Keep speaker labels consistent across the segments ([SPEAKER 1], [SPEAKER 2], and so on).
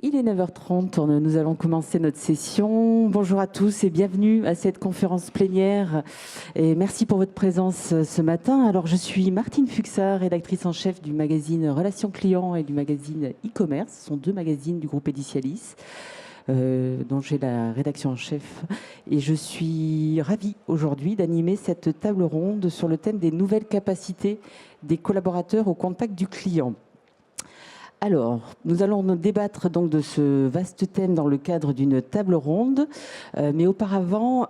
[SPEAKER 1] Il est 9h30, nous allons commencer notre session. Bonjour à tous et bienvenue à cette conférence plénière. Et merci pour votre présence ce matin. Alors, je suis Martine Fuxard, rédactrice en chef du magazine Relations Clients et du magazine e-commerce. Ce sont deux magazines du groupe Editialis, dont j'ai la rédaction en chef. Et je suis ravie aujourd'hui d'animer cette table ronde sur le thème des nouvelles capacités des collaborateurs au contact du client. Alors, nous allons débattre donc de ce vaste thème dans le cadre d'une table ronde. Mais auparavant,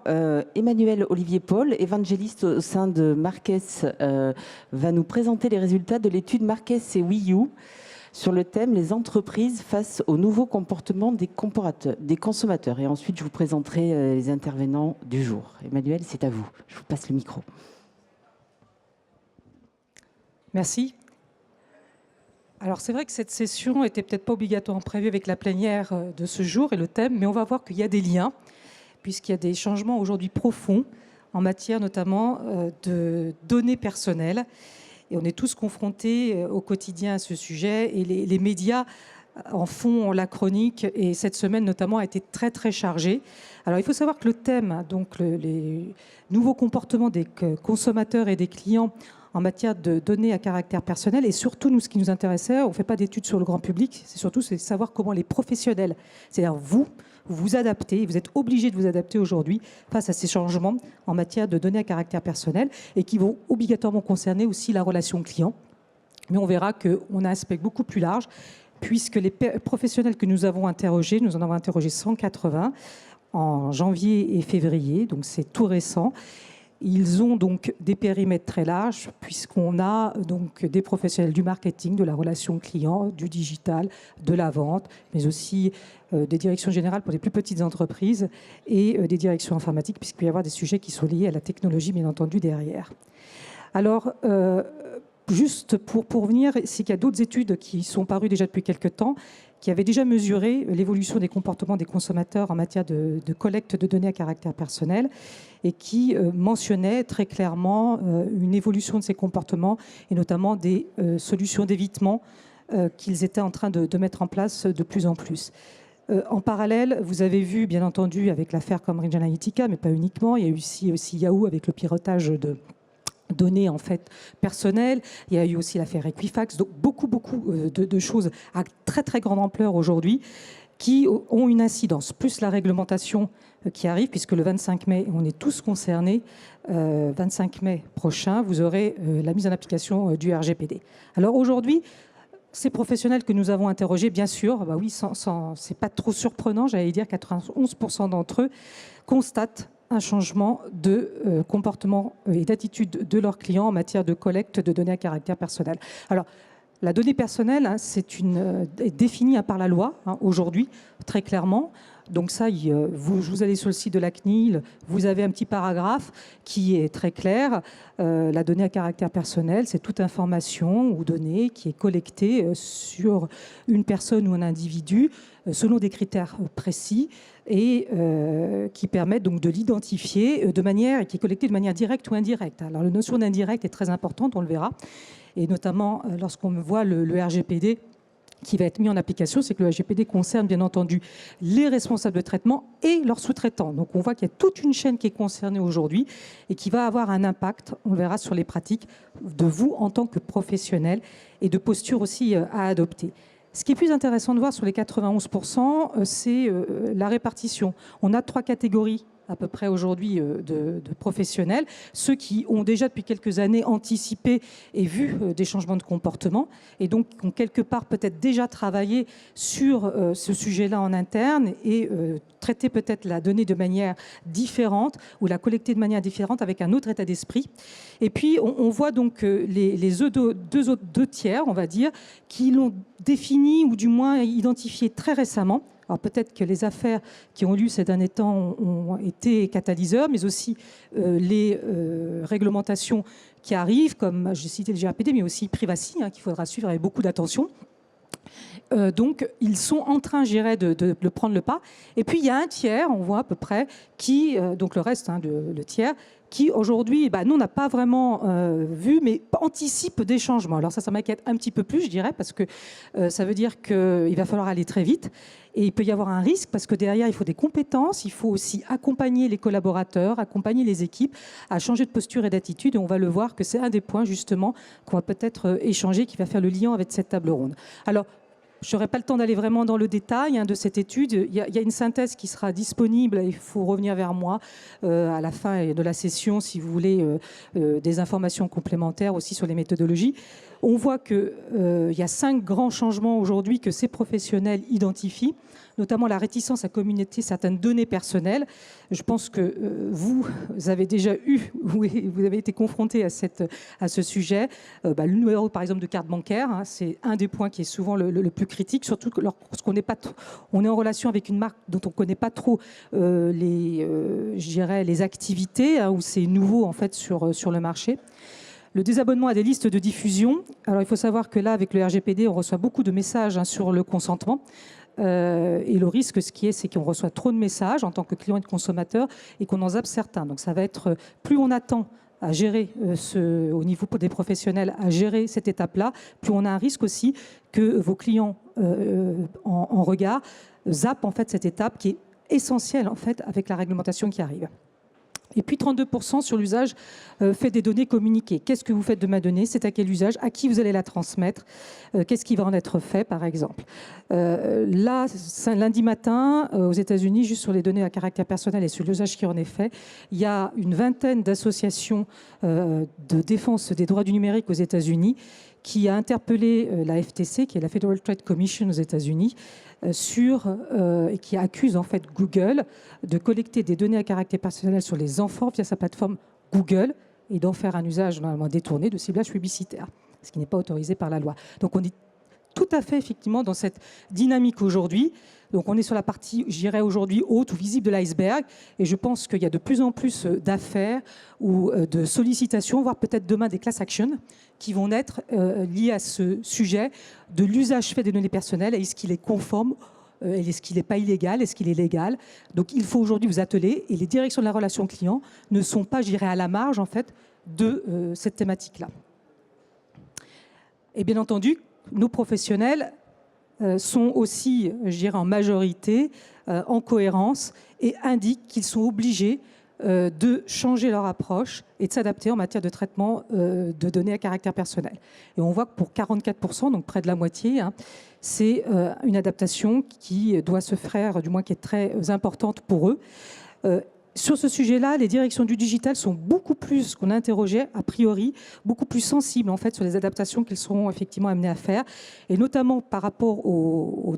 [SPEAKER 1] Emmanuel Olivier Paul, évangéliste au sein de Marques, va nous présenter les résultats de l'étude Marques et Wii U sur le thème « Les entreprises face aux nouveaux comportements des consommateurs ». Et ensuite, je vous présenterai les intervenants du jour. Emmanuel, c'est à vous. Je vous passe le micro.
[SPEAKER 2] Merci. Alors c'est vrai que cette session n'était peut-être pas obligatoirement prévue avec la plénière de ce jour et le thème, mais on va voir qu'il y a des liens, puisqu'il y a des changements aujourd'hui profonds en matière notamment de données personnelles. Et on est tous confrontés au quotidien à ce sujet, et les médias en font la chronique, et cette semaine notamment a été très très chargée. Alors il faut savoir que le thème, donc les nouveaux comportements des consommateurs et des clients en matière de données à caractère personnel, et surtout, nous, ce qui nous intéressait, on ne fait pas d'études sur le grand public, c'est surtout savoir comment les professionnels, c'est-à-dire vous vous adaptez, vous êtes obligés de vous adapter aujourd'hui face à ces changements en matière de données à caractère personnel, et qui vont obligatoirement concerner aussi la relation client. Mais on verra qu'on a un aspect beaucoup plus large, puisque les professionnels que nous avons interrogés, nous en avons interrogé 180 en janvier et février, donc c'est tout récent. Ils ont donc des périmètres très larges, puisqu'on a donc des professionnels du marketing, de la relation client, du digital, de la vente, mais aussi des directions générales pour les plus petites entreprises et des directions informatiques, puisqu'il peut y avoir des sujets qui sont liés à la technologie, bien entendu, derrière. Alors, juste pour venir, c'est qu'il y a d'autres études qui sont parues déjà depuis quelques temps, qui avaient déjà mesuré l'évolution des comportements des consommateurs en matière de collecte de données à caractère personnel, et qui mentionnaient très clairement une évolution de ces comportements, et notamment des solutions d'évitement qu'ils étaient en train de mettre en place de plus en plus. En parallèle, vous avez vu, bien entendu, avec l'affaire Cambridge Analytica, mais pas uniquement, il y a eu aussi Yahoo avec le piratage de données en fait personnelles. Il y a eu aussi l'affaire Equifax, donc beaucoup de choses à très très grande ampleur aujourd'hui qui ont une incidence, plus la réglementation qui arrive, puisque le 25 mai, on est tous concernés, 25 mai prochain, vous aurez la mise en application du RGPD. Alors aujourd'hui, ces professionnels que nous avons interrogés, bien sûr, bah oui, c'est pas trop surprenant, j'allais dire 91% d'entre eux constatent un changement de comportement et d'attitude de leurs clients en matière de collecte de données à caractère personnel. Alors, la donnée personnelle, hein, est définie par la loi aujourd'hui, très clairement. Donc ça, vous allez sur le site de la CNIL, vous avez un petit paragraphe qui est très clair. La donnée à caractère personnel, c'est toute information ou donnée qui est collectée sur une personne ou un individu selon des critères précis, et qui permettent donc de l'identifier de manière, et qui est collectée de manière directe ou indirecte. Alors la notion d'indirect est très importante, on le verra, et notamment lorsqu'on voit le RGPD qui va être mis en application, c'est que le RGPD concerne bien entendu les responsables de traitement et leurs sous-traitants. Donc on voit qu'il y a toute une chaîne qui est concernée aujourd'hui et qui va avoir un impact, on le verra, sur les pratiques de vous en tant que professionnel, et de posture aussi à adopter. Ce qui est plus intéressant de voir sur les 91%, c'est la répartition. On a 3 catégories à peu près aujourd'hui de professionnels. Ceux qui ont déjà depuis quelques années anticipé et vu des changements de comportement, et donc qui ont quelque part peut-être déjà travaillé sur ce sujet-là en interne, et traité peut-être la donnée de manière différente ou la collecter de manière différente avec un autre état d'esprit. Et puis on voit donc les deux tiers, on va dire, qui l'ont défini ou du moins identifié très récemment. Alors peut-être que les affaires qui ont lieu ces derniers temps ont été catalyseurs, mais aussi les réglementations qui arrivent, comme j'ai cité le GRPD, mais aussi Privacy, qu'il faudra suivre avec beaucoup d'attention. donc, ils sont en train, je dirais, de prendre le pas. Et puis, il y a un tiers, on voit à peu près, qui, donc le reste, le tiers, qui aujourd'hui, nous, on n'a pas vraiment vu, mais anticipe des changements. Alors ça m'inquiète un petit peu plus, je dirais, parce que ça veut dire qu'il va falloir aller très vite. Et il peut y avoir un risque, parce que derrière, il faut des compétences, il faut aussi accompagner les collaborateurs, accompagner les équipes à changer de posture et d'attitude. Et on va le voir que c'est un des points, justement, qu'on va peut-être échanger, qui va faire le lien avec cette table ronde. Alors, je n'aurai pas le temps d'aller vraiment dans le détail de cette étude. Il y a une synthèse qui sera disponible. Il faut revenir vers moi à la fin de la session si vous voulez des informations complémentaires aussi sur les méthodologies. On voit qu'il y a 5 grands changements aujourd'hui que ces professionnels identifient, notamment la réticence à communiquer certaines données personnelles. Je pense que vous avez déjà vous avez été confronté à ce sujet. Le numéro, par exemple, de carte bancaire, c'est un des points qui est souvent le plus critique, surtout lorsqu'on n'est pas on est en relation avec une marque dont on ne connaît pas trop les activités, où c'est nouveau en fait sur le marché. Le désabonnement à des listes de diffusion. Alors, il faut savoir que là, avec le RGPD, on reçoit beaucoup de messages sur le consentement. Et le risque, c'est qu'on reçoit trop de messages en tant que client et consommateur et qu'on en zappe certains. Donc, ça va être, plus on attend à gérer au niveau des professionnels, à gérer cette étape-là, plus on a un risque aussi que vos clients en regard zappent en fait cette étape qui est essentielle en fait avec la réglementation qui arrive. Et puis 32% sur l'usage fait des données communiquées. Qu'est-ce que vous faites de ma donnée? C'est à quel usage? À qui vous allez la transmettre? Qu'est-ce qui va en être fait, par exemple? Là, lundi matin, aux États-Unis, juste sur les données à caractère personnel et sur l'usage qui en est fait, il y a une vingtaine d'associations de défense des droits du numérique aux États-Unis qui a interpellé la FTC, qui est la Federal Trade Commission aux États-Unis, et qui accuse en fait Google de collecter des données à caractère personnel sur les enfants via sa plateforme Google et d'en faire un usage normalement détourné de ciblage publicitaire, ce qui n'est pas autorisé par la loi. Donc on est tout à fait effectivement dans cette dynamique aujourd'hui. Donc on est sur la partie, je dirais aujourd'hui, haute ou visible de l'iceberg. Et je pense qu'il y a de plus en plus d'affaires ou de sollicitations, voire peut-être demain des class actions qui vont naître liées à ce sujet de l'usage fait des données personnelles. Est-ce qu'il est conforme? Est-ce qu'il n'est pas illégal? Est-ce qu'il est légal? Donc il faut aujourd'hui vous atteler. Et les directions de la relation client ne sont pas, je dirais, à la marge en fait de cette thématique-là. Et bien entendu, nos professionnels sont aussi, je dirais, en majorité en cohérence et indiquent qu'ils sont obligés de changer leur approche et de s'adapter en matière de traitement de données à caractère personnel. Et on voit que pour 44%, donc près de la moitié, c'est une adaptation qui doit se faire, du moins qui est très importante pour eux. Sur ce sujet-là, les directions du digital sont beaucoup plus, qu'on a interrogé a priori, beaucoup plus sensibles en fait sur les adaptations qu'elles seront effectivement amenées à faire, et notamment par rapport au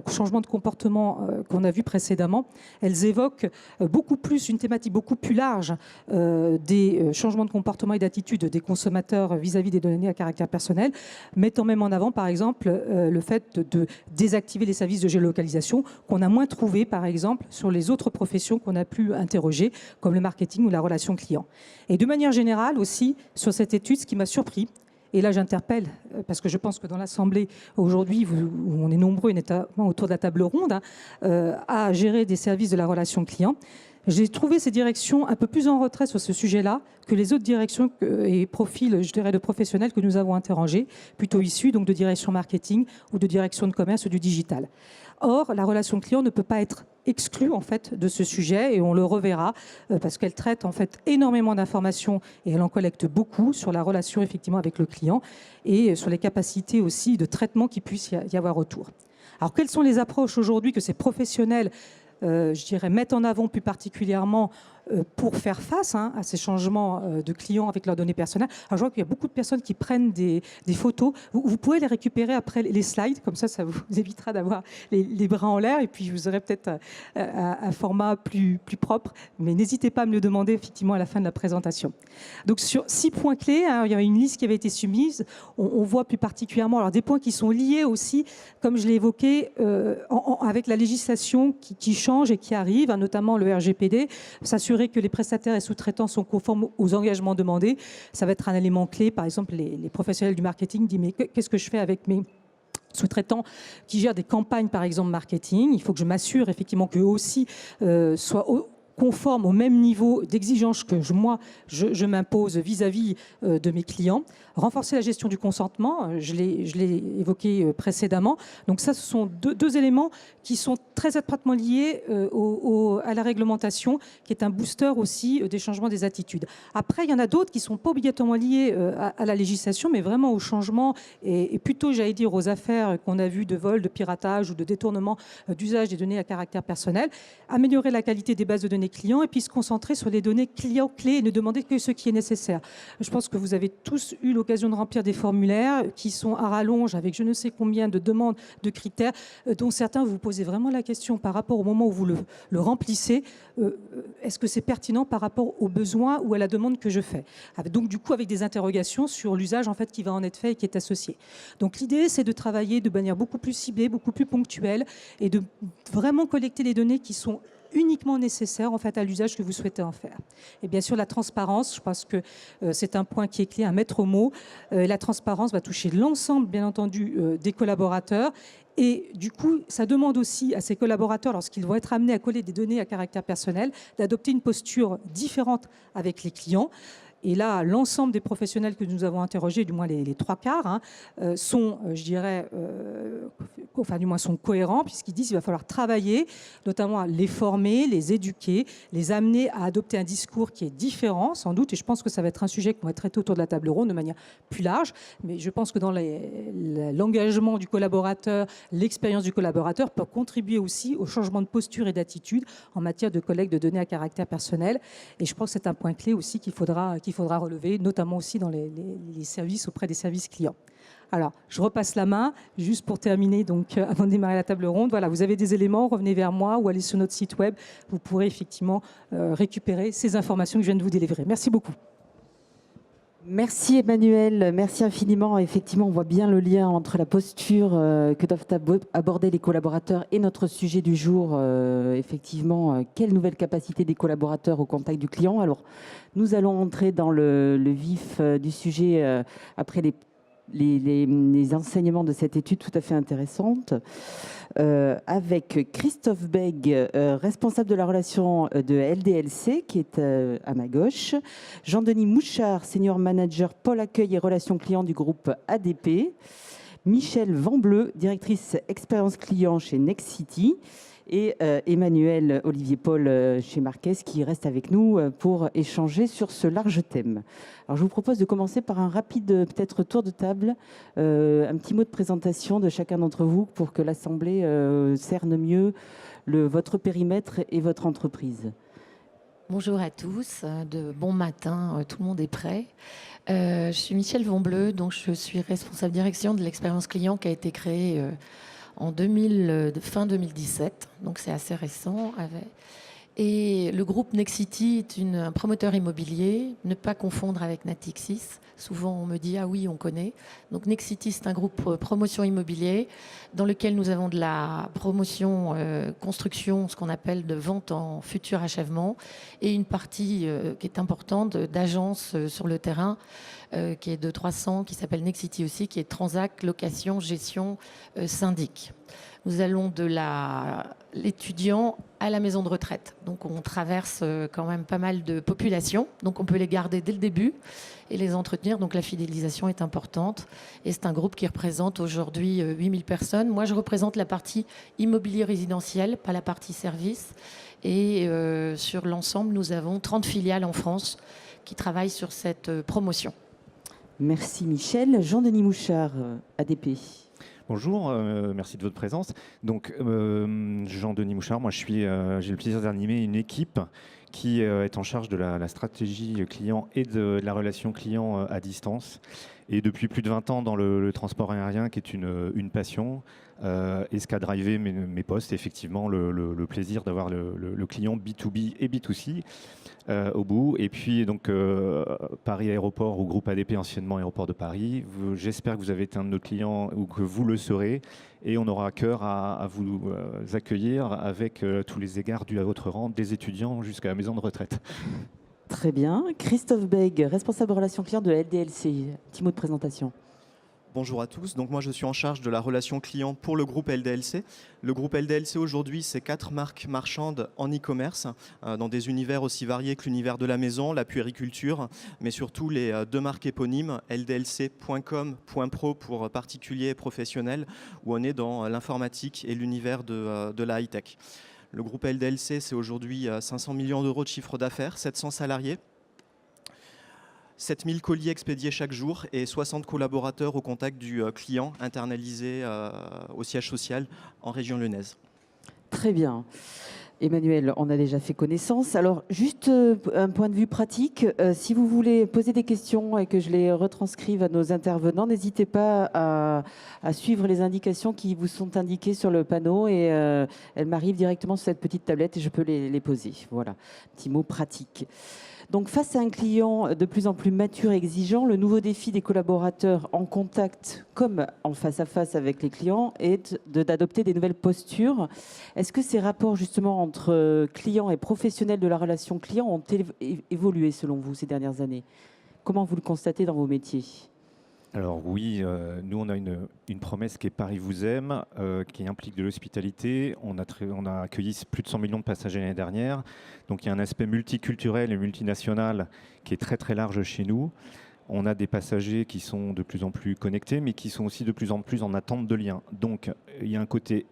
[SPEAKER 2] changement de comportement qu'on a vu précédemment. Elles évoquent beaucoup plus une thématique beaucoup plus large des changements de comportement et d'attitude des consommateurs vis-à-vis des données à caractère personnel, mettant même en avant par exemple le fait de désactiver les services de géolocalisation qu'on a moins trouvé par exemple sur les autres professions qu'on a pu interrogés, comme le marketing ou la relation client. Et de manière générale aussi, sur cette étude, ce qui m'a surpris, et là j'interpelle, parce que je pense que dans l'Assemblée, aujourd'hui, où on est nombreux, notamment autour de la table ronde, à gérer des services de la relation client, j'ai trouvé ces directions un peu plus en retrait sur ce sujet-là que les autres directions et profils, je dirais, de professionnels que nous avons interrogés, plutôt issus donc, de direction marketing ou de direction de commerce ou du digital. Or, la relation client ne peut pas être exclue en fait de ce sujet et on le reverra parce qu'elle traite en fait énormément d'informations et elle en collecte beaucoup sur la relation effectivement avec le client et sur les capacités aussi de traitement qu'il puisse y avoir autour. Alors, quelles sont les approches aujourd'hui que ces professionnels je dirais, mettre en avant plus particulièrement pour faire face à ces changements de clients avec leurs données personnelles. Alors, je vois qu'il y a beaucoup de personnes qui prennent des photos. Vous pouvez les récupérer après les slides, comme ça vous évitera d'avoir les bras en l'air et puis vous aurez peut-être un format plus propre. Mais n'hésitez pas à me le demander effectivement à la fin de la présentation. Donc, sur 6 points clés, il y avait une liste qui avait été soumise. On voit plus particulièrement alors, des points qui sont liés aussi, comme je l'ai évoqué, avec la législation qui change et qui arrive, notamment le RGPD, s'assurer que les prestataires et sous-traitants sont conformes aux engagements demandés. Ça va être un élément clé. Par exemple, les professionnels du marketing disent mais qu'est-ce que je fais avec mes sous-traitants qui gèrent des campagnes, par exemple, marketing. Il faut que je m'assure effectivement qu'eux aussi soient conformes au même niveau d'exigence que je m'impose vis-à-vis de mes clients. Renforcer la gestion du consentement, je l'ai évoqué précédemment. Donc ça, ce sont deux éléments qui sont très étroitement liés à la réglementation, qui est un booster aussi des changements des attitudes. Après, il y en a d'autres qui ne sont pas obligatoirement liés à la législation, mais vraiment au changement et plutôt, j'allais dire, aux affaires qu'on a vues de vol, de piratage ou de détournement d'usage des données à caractère personnel. Améliorer la qualité des bases de données clients et puis se concentrer sur les données clients clés et ne demander que ce qui est nécessaire. Je pense que vous avez tous eu l'occasion de remplir des formulaires qui sont à rallonge avec je ne sais combien de demandes, de critères, dont certains vous posez vraiment la question par rapport au moment où vous le remplissez. Est-ce que c'est pertinent par rapport aux besoins ou à la demande que je fais? Donc du coup avec des interrogations sur l'usage en fait qui va en être fait et qui est associé. Donc l'idée c'est de travailler de manière beaucoup plus ciblée, beaucoup plus ponctuelle et de vraiment collecter les données qui sont uniquement nécessaires en fait, à l'usage que vous souhaitez en faire. Et bien sûr, la transparence, je pense que c'est un point qui est clé à mettre au mot. La transparence va toucher l'ensemble, bien entendu, des collaborateurs. Et du coup, ça demande aussi à ces collaborateurs, lorsqu'ils vont être amenés à coller des données à caractère personnel, d'adopter une posture différente avec les clients. Et là, l'ensemble des professionnels que nous avons interrogés, du moins les trois quarts, sont, je dirais, enfin du moins sont cohérents, puisqu'ils disent qu'il va falloir travailler, notamment à les former, les éduquer, les amener à adopter un discours qui est différent, sans doute. Et je pense que ça va être un sujet qu'on va traiter autour de la table ronde de manière plus large. Mais je pense que dans l'engagement du collaborateur, l'expérience du collaborateur peut contribuer aussi au changement de posture et d'attitude en matière de collecte de données à caractère personnel. Et je pense que c'est un point clé aussi qu'il faudra relever, notamment aussi dans les services auprès des services clients. Alors, je repasse la main, juste pour terminer, donc, avant de démarrer la table ronde. Voilà, vous avez des éléments, revenez vers moi ou allez sur notre site web. Vous pourrez effectivement récupérer ces informations que je viens de vous délivrer. Merci beaucoup.
[SPEAKER 1] Merci Emmanuel, merci infiniment. Effectivement, on voit bien le lien entre la posture que doivent aborder les collaborateurs et notre sujet du jour. Effectivement, quelle nouvelle capacité des collaborateurs au contact du client. Alors, nous allons entrer dans le vif du sujet après les enseignements de cette étude tout à fait intéressante. Avec Christophe Bègue, responsable de la relation de LDLC, qui est à ma gauche, Jean-Denis Mouchard, senior manager pôle accueil et relations clients du groupe ADP, Michel Vanbleu, directrice expérience client chez Nexity, et Emmanuel Olivier Paul chez Marquez qui reste avec nous pour échanger sur ce large thème. Alors je vous propose de commencer par un rapide peut-être tour de table, un petit mot de présentation de chacun d'entre vous pour que l'Assemblée cerne mieux votre périmètre et votre entreprise.
[SPEAKER 3] Bonjour à tous, de bon matin, tout le monde est prêt. Je suis Michel Vanbleu, donc je suis responsable direction de l'expérience client qui a été créée en fin 2017, donc c'est assez récent. Et le groupe Nexity est un promoteur immobilier, ne pas confondre avec Natixis. Souvent on me dit ah oui on connaît. Donc Nexity c'est un groupe promotion immobilier dans lequel nous avons de la promotion construction, ce qu'on appelle de vente en futur achèvement, et une partie qui est importante d'agence sur le terrain qui est de 300, qui s'appelle Nexity aussi, qui est transac, location, gestion, syndic. Nous allons de l'étudiant à la maison de retraite. Donc on traverse quand même pas mal de populations. Donc on peut les garder dès le début et les entretenir. Donc la fidélisation est importante. Et c'est un groupe qui représente aujourd'hui 8000 personnes. Moi je représente la partie immobilier résidentiel, pas la partie service. Et sur l'ensemble, nous avons 30 filiales en France qui travaillent sur cette promotion.
[SPEAKER 1] Merci Michel. Jean-Denis Mouchard, ADP.
[SPEAKER 4] Bonjour, merci de votre présence. Donc, Jean-Denis Mouchard, moi j'ai le plaisir d'animer une équipe qui est en charge de la stratégie client et de la relation client à distance. Et depuis plus de 20 ans dans le transport aérien, qui est une passion, et ce qu'a drivé mes postes, effectivement, le plaisir d'avoir le client B2B et B2C. Au bout. Et puis, donc, Paris Aéroport ou groupe ADP, anciennement Aéroport de Paris. J'espère que vous avez été un de nos clients ou que vous le serez. Et on aura à cœur à vous accueillir avec tous les égards dus à votre rang, des étudiants jusqu'à la maison de retraite.
[SPEAKER 1] Très bien. Christophe Bègue, responsable de relations clients de LDLC. Petit mot de présentation.
[SPEAKER 5] Bonjour à tous. Donc moi, je suis en charge de la relation client pour le groupe LDLC. Le groupe LDLC aujourd'hui, c'est 4 marques marchandes en e-commerce, dans des univers aussi variés que l'univers de la maison, la puériculture, mais surtout les 2 marques éponymes, ldlc.com.pro pour particuliers et professionnels, où on est dans l'informatique et l'univers de la high-tech. Le groupe LDLC, c'est aujourd'hui 500 millions d'euros de chiffre d'affaires, 700 salariés. 7000 colis expédiés chaque jour et 60 collaborateurs au contact du client internalisés au siège social en région lyonnaise.
[SPEAKER 1] Très bien. Emmanuel, on a déjà fait connaissance. Alors, juste un point de vue pratique, si vous voulez poser des questions et que je les retranscrive à nos intervenants, n'hésitez pas à suivre les indications qui vous sont indiquées sur le panneau et elles m'arrivent directement sur cette petite tablette et je peux les poser. Voilà, petit mot pratique. Donc, face à un client de plus en plus mature et exigeant, le nouveau défi des collaborateurs en contact comme en face à face avec les clients est d'adopter des nouvelles postures. Est-ce que ces rapports justement entre clients et professionnels de la relation client ont évolué selon vous ces dernières années? Comment vous le constatez dans vos métiers?
[SPEAKER 4] Alors oui, nous on a une promesse qui est Paris vous aime, qui implique de l'hospitalité. On a accueilli plus de 100 millions de passagers l'année dernière. Donc il y a un aspect multiculturel et multinational qui est très très large chez nous. On a des passagers qui sont de plus en plus connectés, mais qui sont aussi de plus en plus en attente de liens. Donc il y a un côté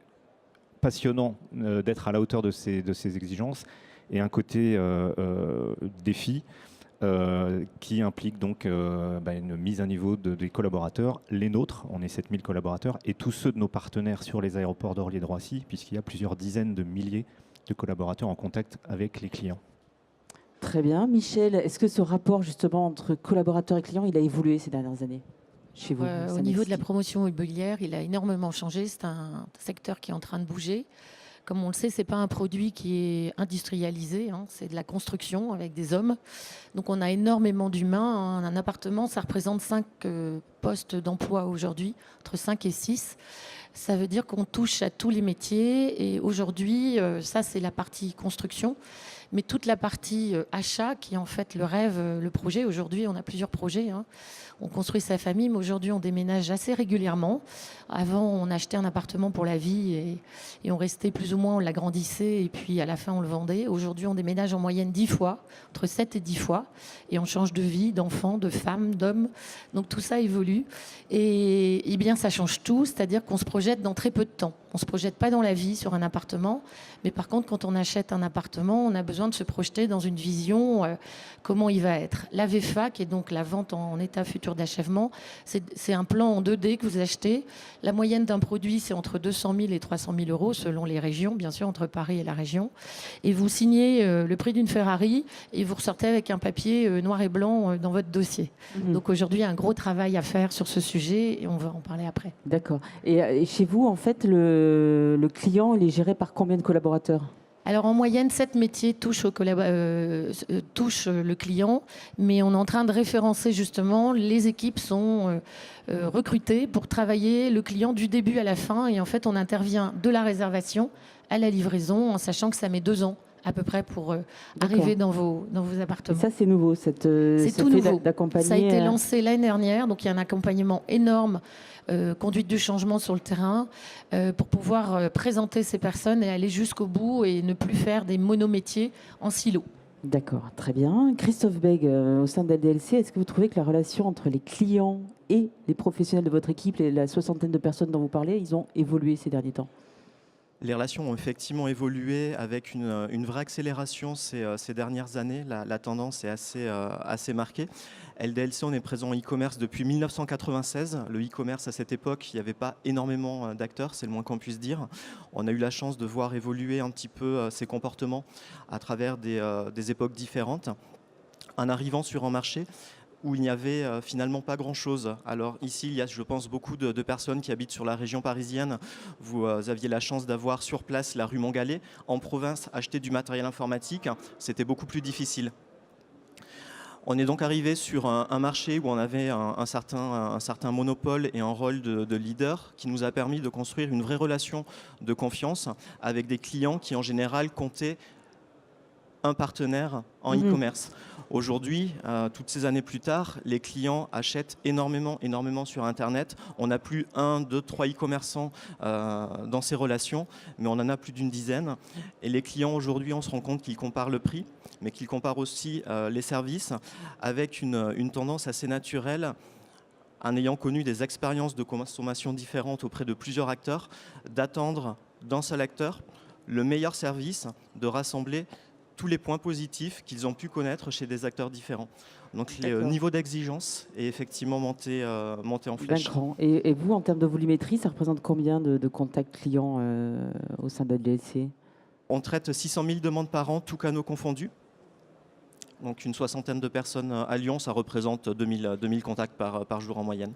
[SPEAKER 4] passionnant d'être à la hauteur de ces exigences et un côté défi. Qui implique donc une mise à niveau des collaborateurs, les nôtres, on est 7000 collaborateurs, et tous ceux de nos partenaires sur les aéroports d'Orly et de Roissy, puisqu'il y a plusieurs dizaines de milliers de collaborateurs en contact avec les clients.
[SPEAKER 1] Très bien. Michel, est-ce que ce rapport justement entre collaborateurs et clients, il a évolué ces dernières années chez vous?
[SPEAKER 3] Au niveau de la promotion immobilière, il a énormément changé. C'est un secteur qui est en train de bouger. Comme on le sait, ce n'est pas un produit qui est industrialisé, hein, c'est de la construction avec des hommes. Donc on a énormément d'humains. Hein. Un appartement, ça représente 5 postes d'emploi aujourd'hui, entre 5 et 6. Ça veut dire qu'on touche à tous les métiers. Et aujourd'hui, ça c'est la partie construction. Mais toute la partie achat, qui est en fait le rêve, le projet. Aujourd'hui, on a plusieurs projets. Hein. On construit sa famille, mais aujourd'hui, on déménage assez régulièrement. Avant, on achetait un appartement pour la vie et on restait plus ou moins, on l'agrandissait et puis à la fin, on le vendait. Aujourd'hui, on déménage en moyenne 10 fois, entre 7 et 10 fois. Et on change de vie, d'enfants, de femmes, d'hommes. Donc tout ça évolue. Et bien, ça change tout, c'est-à-dire qu'on se projette dans très peu de temps. On ne se projette pas dans la vie sur un appartement. Mais par contre, quand on achète un appartement, on a besoin de se projeter dans une vision, comment il va être. La VFA, qui est donc la vente en état futur d'achèvement, c'est un plan en 2D que vous achetez. La moyenne d'un produit, c'est entre 200 000 et 300 000 euros, selon les régions, bien sûr, entre Paris et la région. Et vous signez le prix d'une Ferrari et vous ressortez avec un papier noir et blanc dans votre dossier. Donc aujourd'hui, il y a un gros travail à faire sur ce sujet et on va en parler après.
[SPEAKER 1] D'accord. Et chez vous, en fait, le client, il est géré par combien de collaborateurs?
[SPEAKER 3] Alors en moyenne, 7 métiers touchent le client, mais on est en train de référencer justement, les équipes sont recrutées pour travailler le client du début à la fin. Et en fait, on intervient de la réservation à la livraison, en sachant que ça met 2 ans à peu près pour arriver dans vos appartements.
[SPEAKER 1] Et ça, c'est nouveau, c'est
[SPEAKER 3] tout nouveau.
[SPEAKER 1] d'accompagner.
[SPEAKER 3] Ça a été lancé l'année dernière, donc il y a un accompagnement énorme, conduite du changement sur le terrain, pour pouvoir présenter ces personnes et aller jusqu'au bout et ne plus faire des monométiers en silo.
[SPEAKER 1] D'accord, très bien. Christophe Beg, au sein de LDLC, est-ce que vous trouvez que la relation entre les clients et les professionnels de votre équipe, la soixantaine de personnes dont vous parlez, ils ont évolué ces derniers temps?
[SPEAKER 5] Les relations ont effectivement évolué avec une vraie accélération ces dernières années. La tendance est assez marquée. LDLC, on est présent en e-commerce depuis 1996. Le e-commerce, à cette époque, il n'y avait pas énormément d'acteurs, c'est le moins qu'on puisse dire. On a eu la chance de voir évoluer un petit peu ces comportements à travers des époques différentes. En arrivant sur un marché où il n'y avait finalement pas grand-chose. Alors ici, il y a, je pense, beaucoup de personnes qui habitent sur la région parisienne. Vous aviez la chance d'avoir sur place la rue Montgallet. En province, acheter du matériel informatique, c'était beaucoup plus difficile. On est donc arrivé sur un marché où on avait un certain monopole et un rôle de leader qui nous a permis de construire une vraie relation de confiance avec des clients qui, en général, comptaient un partenaire en e-commerce. Aujourd'hui, toutes ces années plus tard, les clients achètent énormément sur Internet. On n'a plus 1, 2, 3 e-commerçants dans ces relations, mais on en a plus d'une dizaine. Et les clients aujourd'hui, on se rend compte qu'ils comparent le prix, mais qu'ils comparent aussi les services avec une tendance assez naturelle, en ayant connu des expériences de consommation différentes auprès de plusieurs acteurs, d'attendre d'un seul acteur le meilleur service, de rassembler tous les points positifs qu'ils ont pu connaître chez des acteurs différents. Donc le niveau d'exigence est effectivement monté en flèche.
[SPEAKER 1] Et vous, en termes de volumétrie, ça représente combien de contacts clients au sein de LDLC?
[SPEAKER 5] On traite 600 000 demandes par an, tous canaux confondus. Donc une soixantaine de personnes à Lyon, ça représente 2000 contacts par jour en moyenne.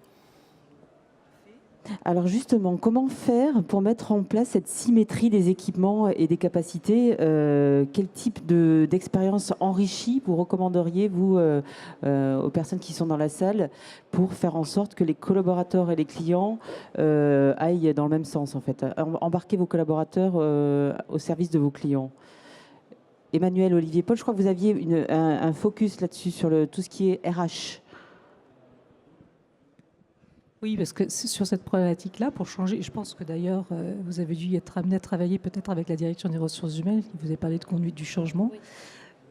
[SPEAKER 1] Alors justement, comment faire pour mettre en place cette symétrie des équipements et des capacités? Quel type d'expérience enrichie vous recommanderiez, vous, aux personnes qui sont dans la salle, pour faire en sorte que les collaborateurs et les clients aillent dans le même sens, en fait? Embarquez vos collaborateurs au service de vos clients. Emmanuel, Olivier, Paul, je crois que vous aviez un focus là-dessus, sur tout ce qui est RH.
[SPEAKER 2] Oui, parce que sur cette problématique-là, pour changer, je pense que d'ailleurs, vous avez dû être amené à travailler peut-être avec la direction des ressources humaines, qui vous a parlé de conduite du changement. Oui.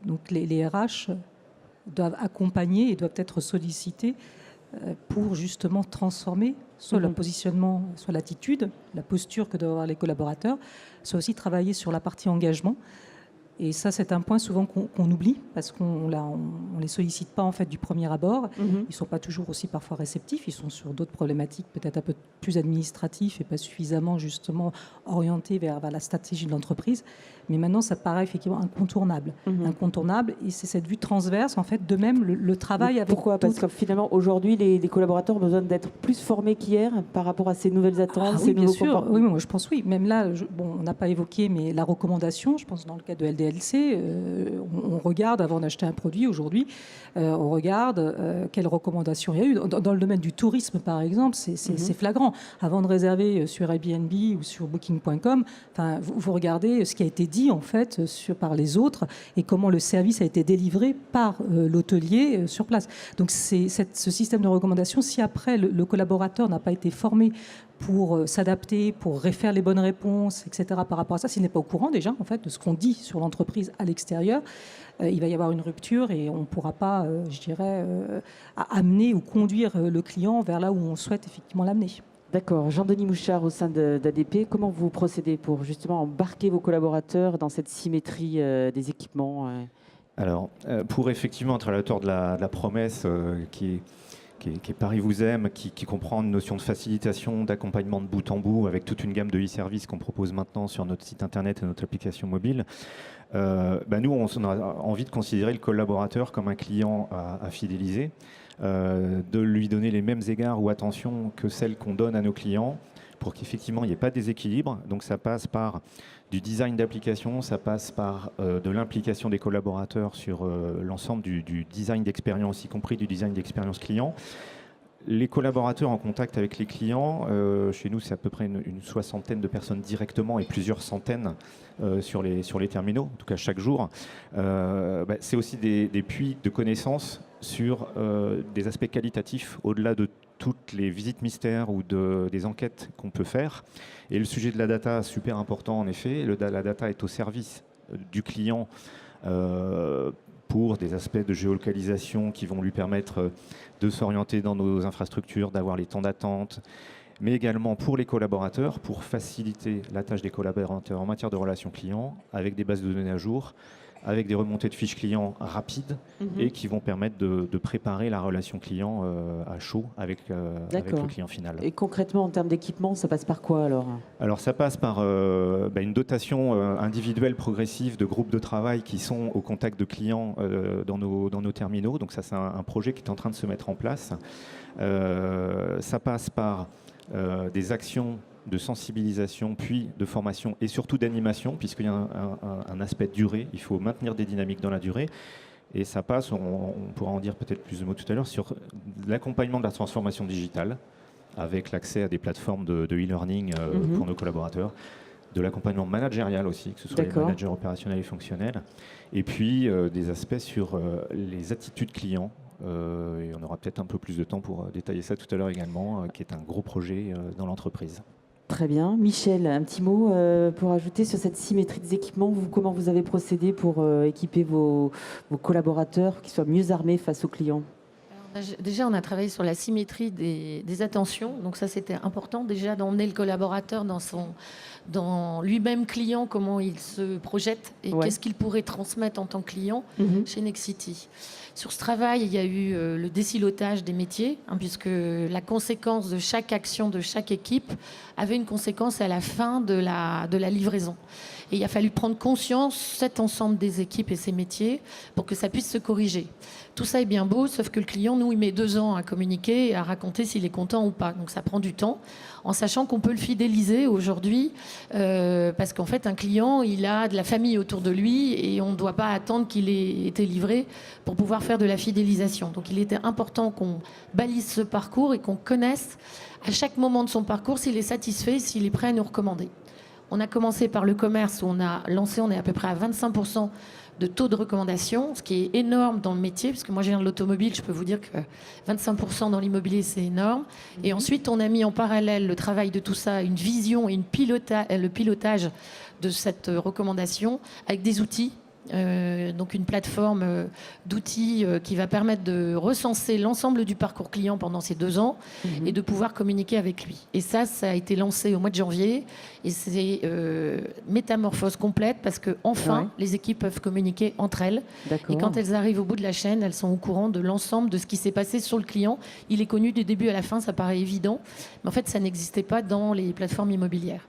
[SPEAKER 2] Donc les RH doivent accompagner et doivent être sollicités pour justement transformer soit le positionnement, soit l'attitude, la posture que doivent avoir les collaborateurs, soit aussi travailler sur la partie engagement. Et ça, c'est un point souvent qu'on oublie, parce qu'on ne les sollicite pas en fait du premier abord. Ils ne sont pas toujours aussi parfois réceptifs. Ils sont sur d'autres problématiques peut-être un peu plus administratives et pas suffisamment justement orientés vers la stratégie de l'entreprise. Mais maintenant, ça paraît effectivement incontournable. Incontournable. Et c'est cette vue transverse, en fait, de même le travail avec...
[SPEAKER 1] Pourquoi ? Parce que finalement, aujourd'hui, les collaborateurs ont besoin d'être plus formés qu'hier par rapport à ces nouvelles attentes, ces
[SPEAKER 2] oui, bien
[SPEAKER 1] nouveaux
[SPEAKER 2] sûr. Oui, moi, je pense oui. Même là, on n'a pas évoqué, mais la recommandation, je pense dans le cas de LDLC, on regarde, avant d'acheter un produit aujourd'hui, on regarde quelles recommandations il y a eu. Dans le domaine du tourisme, par exemple, c'est flagrant. Avant de réserver sur Airbnb ou sur Booking.com, vous regardez ce qui a été dit en fait par les autres et comment le service a été délivré par l'hôtelier sur place. Donc ce système de recommandation, si après le collaborateur n'a pas été formé pour s'adapter, pour faire les bonnes réponses, etc. par rapport à ça, s'il n'est pas au courant déjà en fait de ce qu'on dit sur l'entreprise à l'extérieur, il va y avoir une rupture et on ne pourra pas, je dirais, amener ou conduire le client vers là où on souhaite effectivement l'amener.
[SPEAKER 1] D'accord. Jean-Denis Mouchard, au sein d'ADP, comment vous procédez pour justement embarquer vos collaborateurs dans cette symétrie des équipements?
[SPEAKER 4] Alors, pour effectivement être à la hauteur de la promesse qui est Paris vous aime, qui comprend une notion de facilitation, d'accompagnement de bout en bout, avec toute une gamme de e-services qu'on propose maintenant sur notre site internet et notre application mobile. Nous, on a envie de considérer le collaborateur comme un client à fidéliser, de lui donner les mêmes égards ou attentions que celles qu'on donne à nos clients, pour qu'effectivement il n'y ait pas de déséquilibre. Donc ça passe par du design d'application, ça passe par de l'implication des collaborateurs sur l'ensemble du design d'expérience, y compris du design d'expérience client. Les collaborateurs en contact avec les clients, chez nous c'est à peu près une soixantaine de personnes directement et plusieurs centaines sur les terminaux, en tout cas chaque jour. C'est aussi des puits de connaissances sur des aspects qualitatifs au-delà de toutes les visites mystères ou des enquêtes qu'on peut faire. Et le sujet de la data, super important en effet. La data est au service du client pour des aspects de géolocalisation qui vont lui permettre de s'orienter dans nos infrastructures, d'avoir les temps d'attente, mais également pour les collaborateurs, pour faciliter la tâche des collaborateurs en matière de relations clients, avec des bases de données à jour, avec des remontées de fiches clients rapides et qui vont permettre de préparer la relation client à chaud avec le client final.
[SPEAKER 1] Et concrètement, en termes d'équipement, ça passe par quoi alors ?
[SPEAKER 4] Alors ça passe par une dotation individuelle progressive de groupes de travail qui sont au contact de clients dans nos terminaux. Donc ça, c'est un projet qui est en train de se mettre en place. Ça passe par des actions de sensibilisation, puis de formation et surtout d'animation, puisqu'il y a un aspect de durée. Il faut maintenir des dynamiques dans la durée. Et ça passe, on pourra en dire peut-être plus de mots tout à l'heure, sur l'accompagnement de la transformation digitale, avec l'accès à des plateformes de e-learning pour nos collaborateurs, de l'accompagnement managérial aussi, que ce soit les
[SPEAKER 1] D'accord.
[SPEAKER 4] managers opérationnels et fonctionnels, et puis des aspects sur les attitudes clients. Et on aura peut-être un peu plus de temps pour détailler ça tout à l'heure également, qui est un gros projet dans l'entreprise.
[SPEAKER 1] Très bien. Michel, un petit mot pour ajouter sur cette symétrie des équipements. Comment vous avez procédé pour équiper vos collaborateurs, qu'ils soient mieux armés face aux clients?
[SPEAKER 3] Déjà, on a travaillé sur la symétrie des attentions. Donc ça, c'était important déjà d'emmener le collaborateur dans lui-même client, comment il se projette et
[SPEAKER 1] Ouais.
[SPEAKER 3] qu'est-ce qu'il pourrait transmettre en tant que client
[SPEAKER 1] Mhm.
[SPEAKER 3] chez Nexity. Sur ce travail, il y a eu le désilotage des métiers, puisque la conséquence de chaque action de chaque équipe avait une conséquence à la fin de la livraison. Et il a fallu prendre conscience, cet ensemble des équipes et ces métiers, pour que ça puisse se corriger. Tout ça est bien beau, sauf que le client, nous, il met 2 ans à communiquer et à raconter s'il est content ou pas. Donc ça prend du temps, en sachant qu'on peut le fidéliser aujourd'hui, parce qu'en fait, un client, il a de la famille autour de lui et on ne doit pas attendre qu'il ait été livré pour pouvoir faire de la fidélisation. Donc il était important qu'on balise ce parcours et qu'on connaisse à chaque moment de son parcours s'il est satisfait, s'il est prêt à nous recommander. On a commencé par le commerce où on est à peu près à 25% de taux de recommandation, ce qui est énorme dans le métier, parce que moi je viens de l'automobile, je peux vous dire que 25% dans l'immobilier, c'est énorme. Et ensuite, on a mis en parallèle le travail de tout ça, une vision et le pilotage de cette recommandation avec des outils. Donc une plateforme d'outils qui va permettre de recenser l'ensemble du parcours client pendant ces 2 ans et de pouvoir communiquer avec lui. Et ça a été lancé au mois de janvier et c'est métamorphose complète parce que enfin les équipes peuvent communiquer entre elles et quand elles arrivent au bout de la chaîne, elles sont au courant de l'ensemble de ce qui s'est passé sur le client. Il est connu du début à la fin, ça paraît évident, mais en fait ça n'existait pas dans les plateformes immobilières.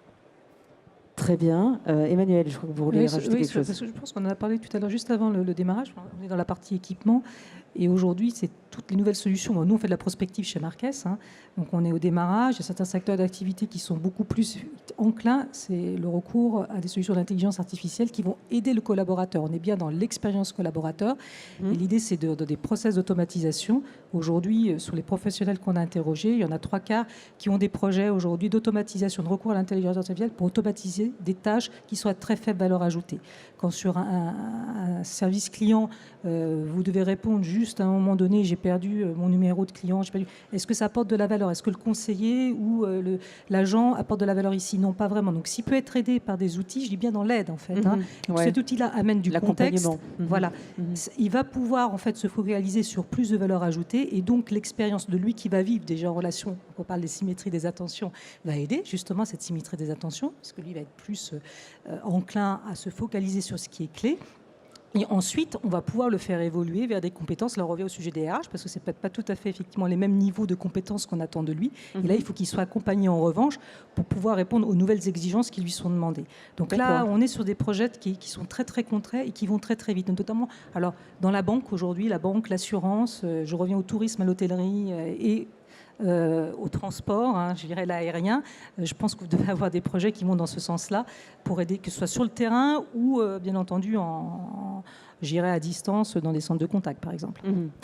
[SPEAKER 1] Très bien. Emmanuel, je crois que vous voulez rajouter quelque chose.
[SPEAKER 2] Parce que je pense qu'on en a parlé tout à l'heure, juste avant le démarrage. On est dans la partie équipement. Et aujourd'hui, c'est toutes les nouvelles solutions. Bon, nous, on fait de la prospective chez Marques. Donc, on est au démarrage. Il y a certains secteurs d'activité qui sont beaucoup plus enclins. C'est le recours à des solutions d'intelligence artificielle qui vont aider le collaborateur. On est bien dans l'expérience collaborateur. Et l'idée, c'est des process d'automatisation. Aujourd'hui, sur les professionnels qu'on a interrogés, il y en a 3/4 qui ont des projets aujourd'hui d'automatisation, de recours à l'intelligence artificielle pour automatiser des tâches qui sont à très faible valeur ajoutée. Quand sur un service client, vous devez répondre juste à un moment donné, j'ai perdu mon numéro de client, est-ce que ça apporte de la valeur? Est-ce que le conseiller ou l'agent apporte de la valeur ici? Non, pas vraiment. Donc, s'il peut être aidé par des outils, je dis bien dans l'aide en fait. Donc, cet outil-là amène du contexte. Voilà. Il va pouvoir en fait se focaliser sur plus de valeur ajoutée et donc l'expérience de lui qui va vivre déjà en relation, on parle des symétries des attentions, va aider justement à cette symétrie des attentions parce que lui va être plus enclin à se focaliser sur ce qui est clé. Et ensuite, on va pouvoir le faire évoluer vers des compétences. Là, on revient au sujet des RH, parce que ce n'est peut-être pas tout à fait effectivement les mêmes niveaux de compétences qu'on attend de lui. Et là, il faut qu'il soit accompagné en revanche pour pouvoir répondre aux nouvelles exigences qui lui sont demandées. Donc là, on est sur des projets qui sont très, très concrets et qui vont très, très vite. Notamment, alors, dans la banque aujourd'hui, la banque, l'assurance, je reviens au tourisme, à l'hôtellerie et au transport, je dirais l'aérien. Je pense que vous devez avoir des projets qui vont dans ce sens-là pour aider, que ce soit sur le terrain ou bien entendu j'irai à distance dans des centres de contact, par exemple.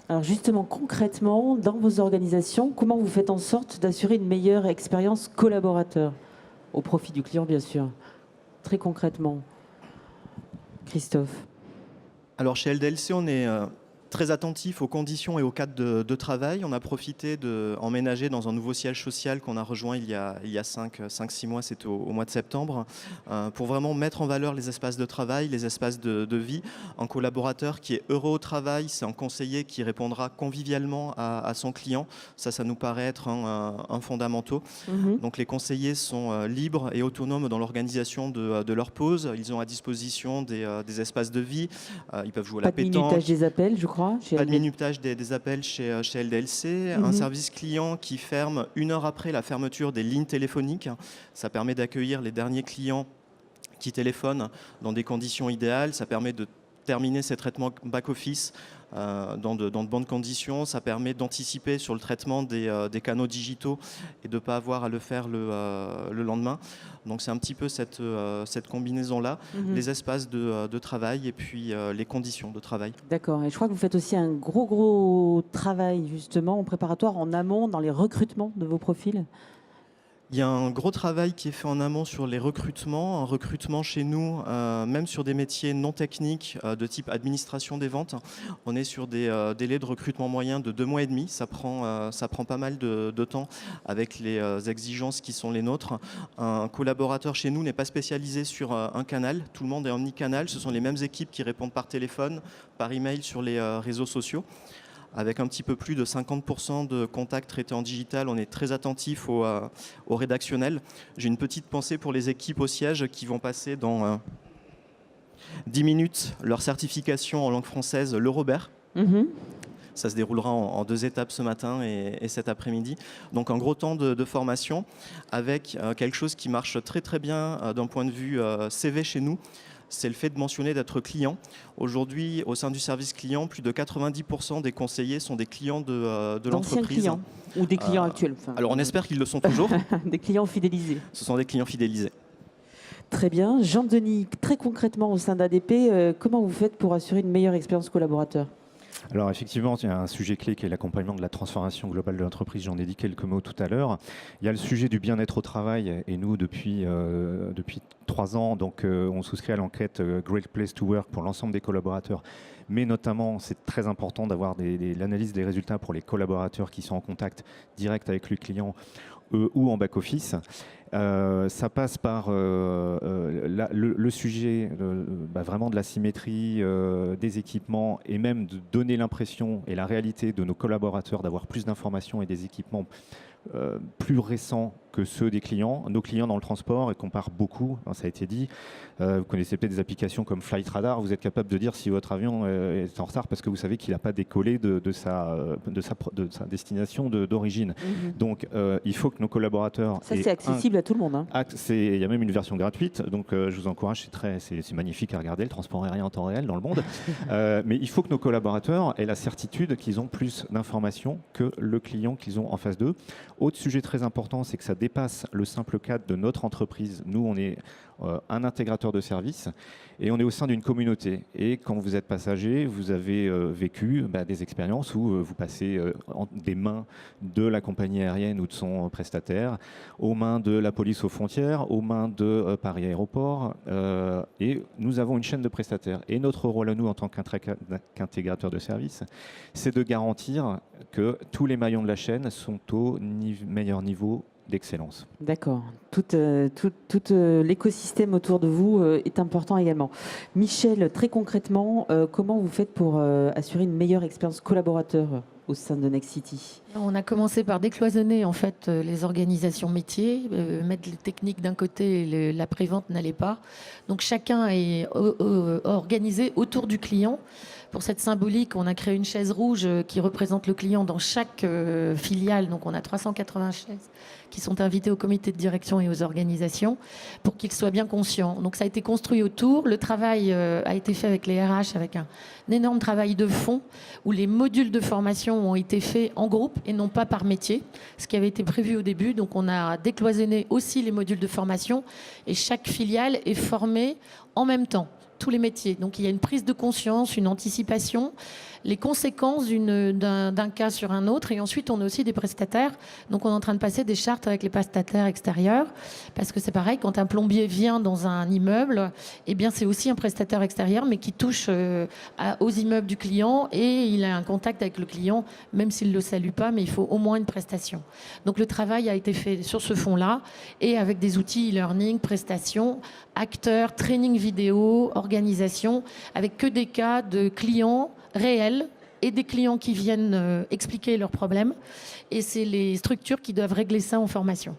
[SPEAKER 1] Alors justement, concrètement, dans vos organisations, comment vous faites en sorte d'assurer une meilleure expérience collaborateur au profit du client, bien sûr? Très concrètement. Christophe.
[SPEAKER 5] Alors chez LDLC, on est très attentif aux conditions et au cadre de travail. On a profité d'emménager dans un nouveau siège social qu'on a rejoint il y a 5-6 mois, c'était au mois de septembre, pour vraiment mettre en valeur les espaces de travail, les espaces de vie. Un collaborateur qui est heureux au travail, c'est un conseiller qui répondra convivialement à son client. Ça nous paraît être un fondamental. Donc les conseillers sont libres et autonomes dans l'organisation de leur pause. Ils ont à disposition des espaces de vie. Ils peuvent jouer à la pétanque.
[SPEAKER 1] Pas de minutage des appels, je crois.
[SPEAKER 5] Pas de minutage des appels chez LDLC. Un service client qui ferme 1 heure après la fermeture des lignes téléphoniques. Ça permet d'accueillir les derniers clients qui téléphonent dans des conditions idéales. Ça permet de terminer ces traitements back-office dans de bonnes conditions. Ça permet d'anticiper sur le traitement des canaux digitaux et de ne pas avoir à le faire le lendemain. Donc c'est un petit peu cette combinaison-là, les espaces de travail et puis les conditions de travail.
[SPEAKER 1] D'accord. Et je crois que vous faites aussi un gros travail justement en préparatoire, en amont, dans les recrutements de vos profils.
[SPEAKER 5] Il y a un gros travail qui est fait en amont sur les recrutements. Un recrutement chez nous, même sur des métiers non techniques de type administration des ventes, on est sur des délais de recrutement moyens de 2 mois et demi. Ça prend pas mal de temps avec les exigences qui sont les nôtres. Un collaborateur chez nous n'est pas spécialisé sur un canal. Tout le monde est omnicanal. Ce sont les mêmes équipes qui répondent par téléphone, par email, sur les réseaux sociaux. Avec un petit peu plus de 50% de contacts traités en digital, on est très attentif au rédactionnel. J'ai une petite pensée pour les équipes au siège qui vont passer dans 10 minutes leur certification en langue française, le Robert. Ça se déroulera en 2 étapes ce matin et cet après-midi. Donc un gros temps de formation avec quelque chose qui marche très très bien d'un point de vue CV chez nous. C'est le fait de mentionner d'être client. Aujourd'hui, au sein du service client, plus de 90% des conseillers sont des clients de l'entreprise.
[SPEAKER 1] Clients ou des clients actuels.
[SPEAKER 5] Alors on espère qu'ils le sont toujours.
[SPEAKER 1] Des clients fidélisés.
[SPEAKER 5] Ce sont des clients fidélisés.
[SPEAKER 1] Très bien. Jean-Denis, très concrètement au sein d'ADP, comment vous faites pour assurer une meilleure expérience collaborateur ?
[SPEAKER 4] Alors effectivement, il y a un sujet clé qui est l'accompagnement de la transformation globale de l'entreprise. J'en ai dit quelques mots tout à l'heure. Il y a le sujet du bien-être au travail. Et nous, depuis 3 ans, donc, on souscrit à l'enquête Great Place to Work pour l'ensemble des collaborateurs. Mais notamment, c'est très important d'avoir l'analyse des résultats pour les collaborateurs qui sont en contact direct avec le client ou en back-office. Ça passe par le sujet vraiment de la symétrie des équipements et même de donner l'impression et la réalité de nos collaborateurs d'avoir plus d'informations et des équipements plus récents que ceux des clients. Nos clients dans le transport, et comparent beaucoup, ça a été dit, vous connaissez peut-être des applications comme Flight Radar, vous êtes capable de dire si votre avion est en retard parce que vous savez qu'il n'a pas décollé de sa destination d'origine. Donc il faut que nos collaborateurs...
[SPEAKER 1] Ça c'est accessible à tout le monde. Hein.
[SPEAKER 4] Il y a même une version gratuite, donc je vous encourage, c'est magnifique à regarder, le transport aérien en temps réel dans le monde. Mais il faut que nos collaborateurs aient la certitude qu'ils ont plus d'informations que le client qu'ils ont en face d'eux. Autre sujet très important, c'est que ça dépasse le simple cadre de notre entreprise. Nous, on est un intégrateur de services et on est au sein d'une communauté. Et quand vous êtes passager, vous avez vécu des expériences où vous passez des mains de la compagnie aérienne ou de son prestataire, aux mains de la police aux frontières, aux mains de Paris Aéroport. Et nous avons une chaîne de prestataires. Et notre rôle à nous, en tant qu'intégrateur de services, c'est de garantir que tous les maillons de la chaîne sont au meilleur niveau d'excellence.
[SPEAKER 1] D'accord. Tout l'écosystème autour de vous est important également. Michel, très concrètement, comment vous faites pour assurer une meilleure expérience collaborateur au sein de Next City ?
[SPEAKER 3] On a commencé par décloisonner en fait les organisations métiers, mettre les techniques d'un côté et la prévente n'allait pas. Donc chacun est organisé autour du client. Pour cette symbolique, on a créé une chaise rouge qui représente le client dans chaque filiale. Donc on a 380 chaises qui sont invitées au comité de direction et aux organisations pour qu'ils soient bien conscients. Donc ça a été construit autour. Le travail a été fait avec les RH, avec un énorme travail de fond où les modules de formation ont été faits en groupe et non pas par métier, ce qui avait été prévu au début. Donc on a décloisonné aussi les modules de formation et chaque filiale est formée en même temps. Tous les métiers. Donc il y a une prise de conscience, une anticipation, les conséquences d'un cas sur un autre. Et ensuite, on a aussi des prestataires. Donc on est en train de passer des chartes avec les prestataires extérieurs. Parce que c'est pareil, quand un plombier vient dans un immeuble, eh bien c'est aussi un prestataire extérieur, mais qui touche aux immeubles du client et il a un contact avec le client, même s'il ne le salue pas, mais il faut au moins une prestation. Donc le travail a été fait sur ce fond-là et avec des outils e-learning, prestations, acteurs, training vidéo, organisation, avec que des cas de clients réels et des clients qui viennent expliquer leurs problèmes. Et c'est les structures qui doivent régler ça en formation.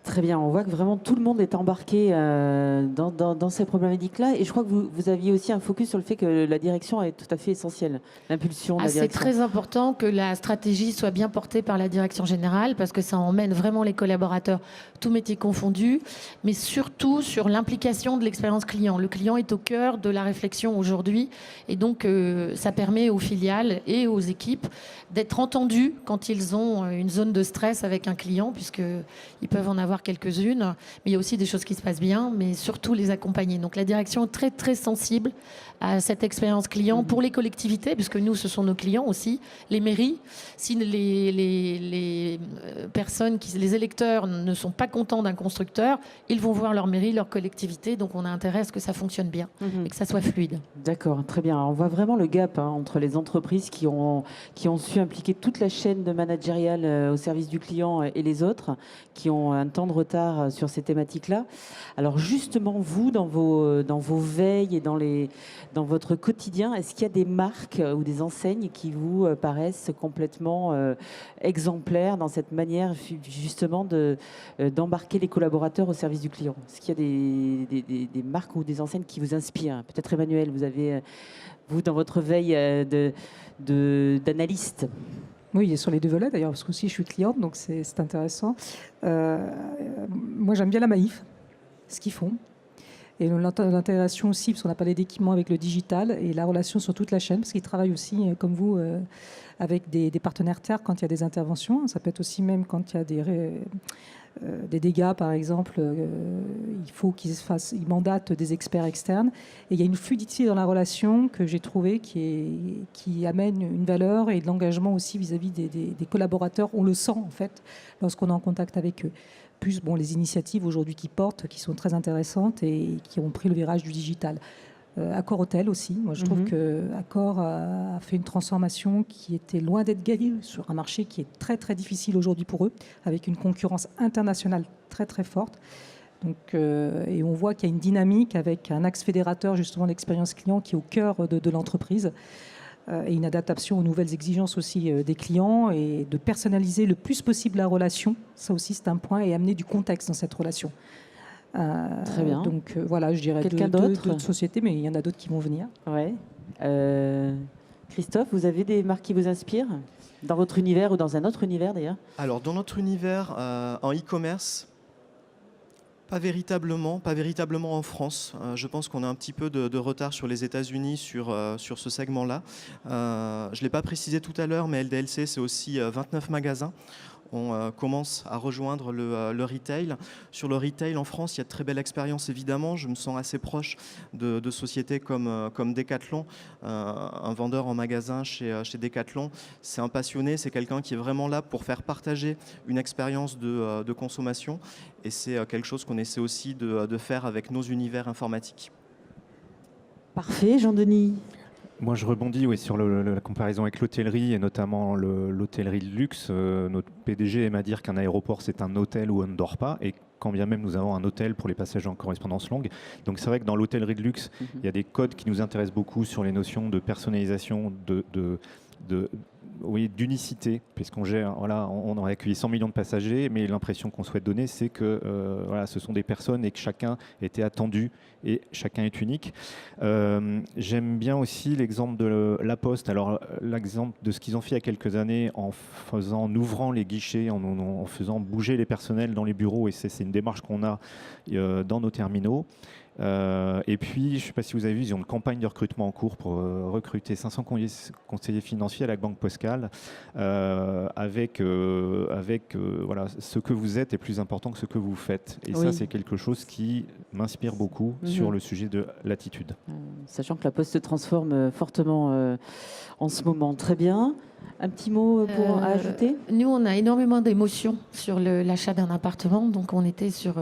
[SPEAKER 1] Très bien, on voit que vraiment tout le monde est embarqué dans ces problématiques-là. Et je crois que vous aviez aussi un focus sur le fait que la direction est tout à fait essentielle, l'impulsion de la direction.
[SPEAKER 3] C'est très important que la stratégie soit bien portée par la direction générale parce que ça emmène vraiment les collaborateurs, tous métiers confondus, mais surtout sur l'implication de l'expérience client. Le client est au cœur de la réflexion aujourd'hui et donc ça permet aux filiales et aux équipes d'être entendus quand ils ont une zone de stress avec un client puisqu'ils peuvent en avoir quelques-unes, mais il y a aussi des choses qui se passent bien, mais surtout les accompagner. Donc la direction est très très sensible à cette expérience client pour les collectivités, puisque nous, ce sont nos clients aussi, les mairies. Si les personnes, les électeurs ne sont pas contents d'un constructeur, ils vont voir leur mairie, leur collectivité. Donc, on a intérêt à ce que ça fonctionne bien et que ça soit fluide.
[SPEAKER 1] D'accord, très bien. Alors, on voit vraiment le gap entre les entreprises qui ont su impliquer toute la chaîne de managériale au service du client et les autres qui ont un temps de retard sur ces thématiques-là. Alors justement, vous, dans vos veilles et dans votre quotidien, est-ce qu'il y a des marques ou des enseignes qui vous paraissent complètement exemplaires dans cette manière justement d'embarquer les collaborateurs au service du client? Est-ce qu'il y a des marques ou des enseignes qui vous inspirent? Peut-être Emmanuel, vous avez, vous, dans votre veille d'analyste.
[SPEAKER 2] Oui, et sur les deux volets d'ailleurs, parce que aussi je suis cliente, donc c'est intéressant. Moi, j'aime bien la Maïf, ce qu'ils font. Et l'intégration aussi, parce qu'on a parlé d'équipement avec le digital et la relation sur toute la chaîne, parce qu'ils travaillent aussi, comme vous, avec des partenaires tiers quand il y a des interventions. Ça peut être aussi même quand il y a des dégâts, par exemple, il faut ils mandatent des experts externes. Et il y a une fluidité dans la relation que j'ai trouvée qui amène une valeur et de l'engagement aussi vis-à-vis des collaborateurs. On le sent, en fait, lorsqu'on est en contact avec eux. Plus les initiatives aujourd'hui qui portent, qui sont très intéressantes et qui ont pris le virage du digital. Accor Hôtel aussi. Moi, je trouve que Accor a fait une transformation qui était loin d'être gagnée sur un marché qui est très très difficile aujourd'hui pour eux, avec une concurrence internationale très très forte. Donc, et on voit qu'il y a une dynamique avec un axe fédérateur justement d'expérience client qui est au cœur de l'entreprise. Et une adaptation aux nouvelles exigences aussi des clients et de personnaliser le plus possible la relation. Ça aussi, c'est un point, et amener du contexte dans cette relation.
[SPEAKER 1] Très bien.
[SPEAKER 2] Donc voilà, je dirais d'autres sociétés, mais il y en a d'autres qui vont venir.
[SPEAKER 1] Ouais. Christophe, vous avez des marques qui vous inspirent dans votre univers ou dans un autre univers d'ailleurs?
[SPEAKER 5] Alors, dans notre univers, en e-commerce, pas véritablement en France. Je pense qu'on a un petit peu de retard sur les États-Unis sur ce segment-là. Je ne l'ai pas précisé tout à l'heure, mais LDLC, c'est aussi 29 magasins. On commence à rejoindre le retail. Sur le retail en France, il y a de très belles expériences évidemment. Je me sens assez proche de sociétés comme Decathlon. Un vendeur en magasin chez Decathlon, c'est un passionné, c'est quelqu'un qui est vraiment là pour faire partager une expérience de consommation. Et c'est quelque chose qu'on essaie aussi de faire avec nos univers informatiques.
[SPEAKER 1] Parfait, Jean-Denis.
[SPEAKER 4] Moi, je rebondis sur la comparaison avec l'hôtellerie et notamment l'hôtellerie de luxe. Notre PDG aime à dire qu'un aéroport, c'est un hôtel où on ne dort pas. Et quand bien même nous avons un hôtel pour les passagers en correspondance longue. Donc c'est vrai que dans l'hôtellerie de luxe, il y a des codes qui nous intéressent beaucoup sur les notions de personnalisation, d'unicité, puisqu'on gère, on a accueilli 100 millions de passagers, mais l'impression qu'on souhaite donner, c'est que ce sont des personnes et que chacun était attendu et chacun est unique. J'aime bien aussi l'exemple de La Poste. Alors l'exemple de ce qu'ils ont fait il y a quelques années en ouvrant les guichets, en faisant bouger les personnels dans les bureaux, et c'est une démarche qu'on a dans nos terminaux. Et puis, je ne sais pas si vous avez vu, ils ont une campagne de recrutement en cours pour recruter 500 conseillers financiers à la Banque Postale, avec ce que vous êtes est plus important que ce que vous faites. Et ça, c'est quelque chose qui m'inspire beaucoup sur le sujet de l'attitude.
[SPEAKER 1] Sachant que la Poste se transforme fortement en ce moment. Très bien. Un petit mot pour ajouter?
[SPEAKER 3] Nous, on a énormément d'émotions sur l'achat d'un appartement. Donc, on était sur...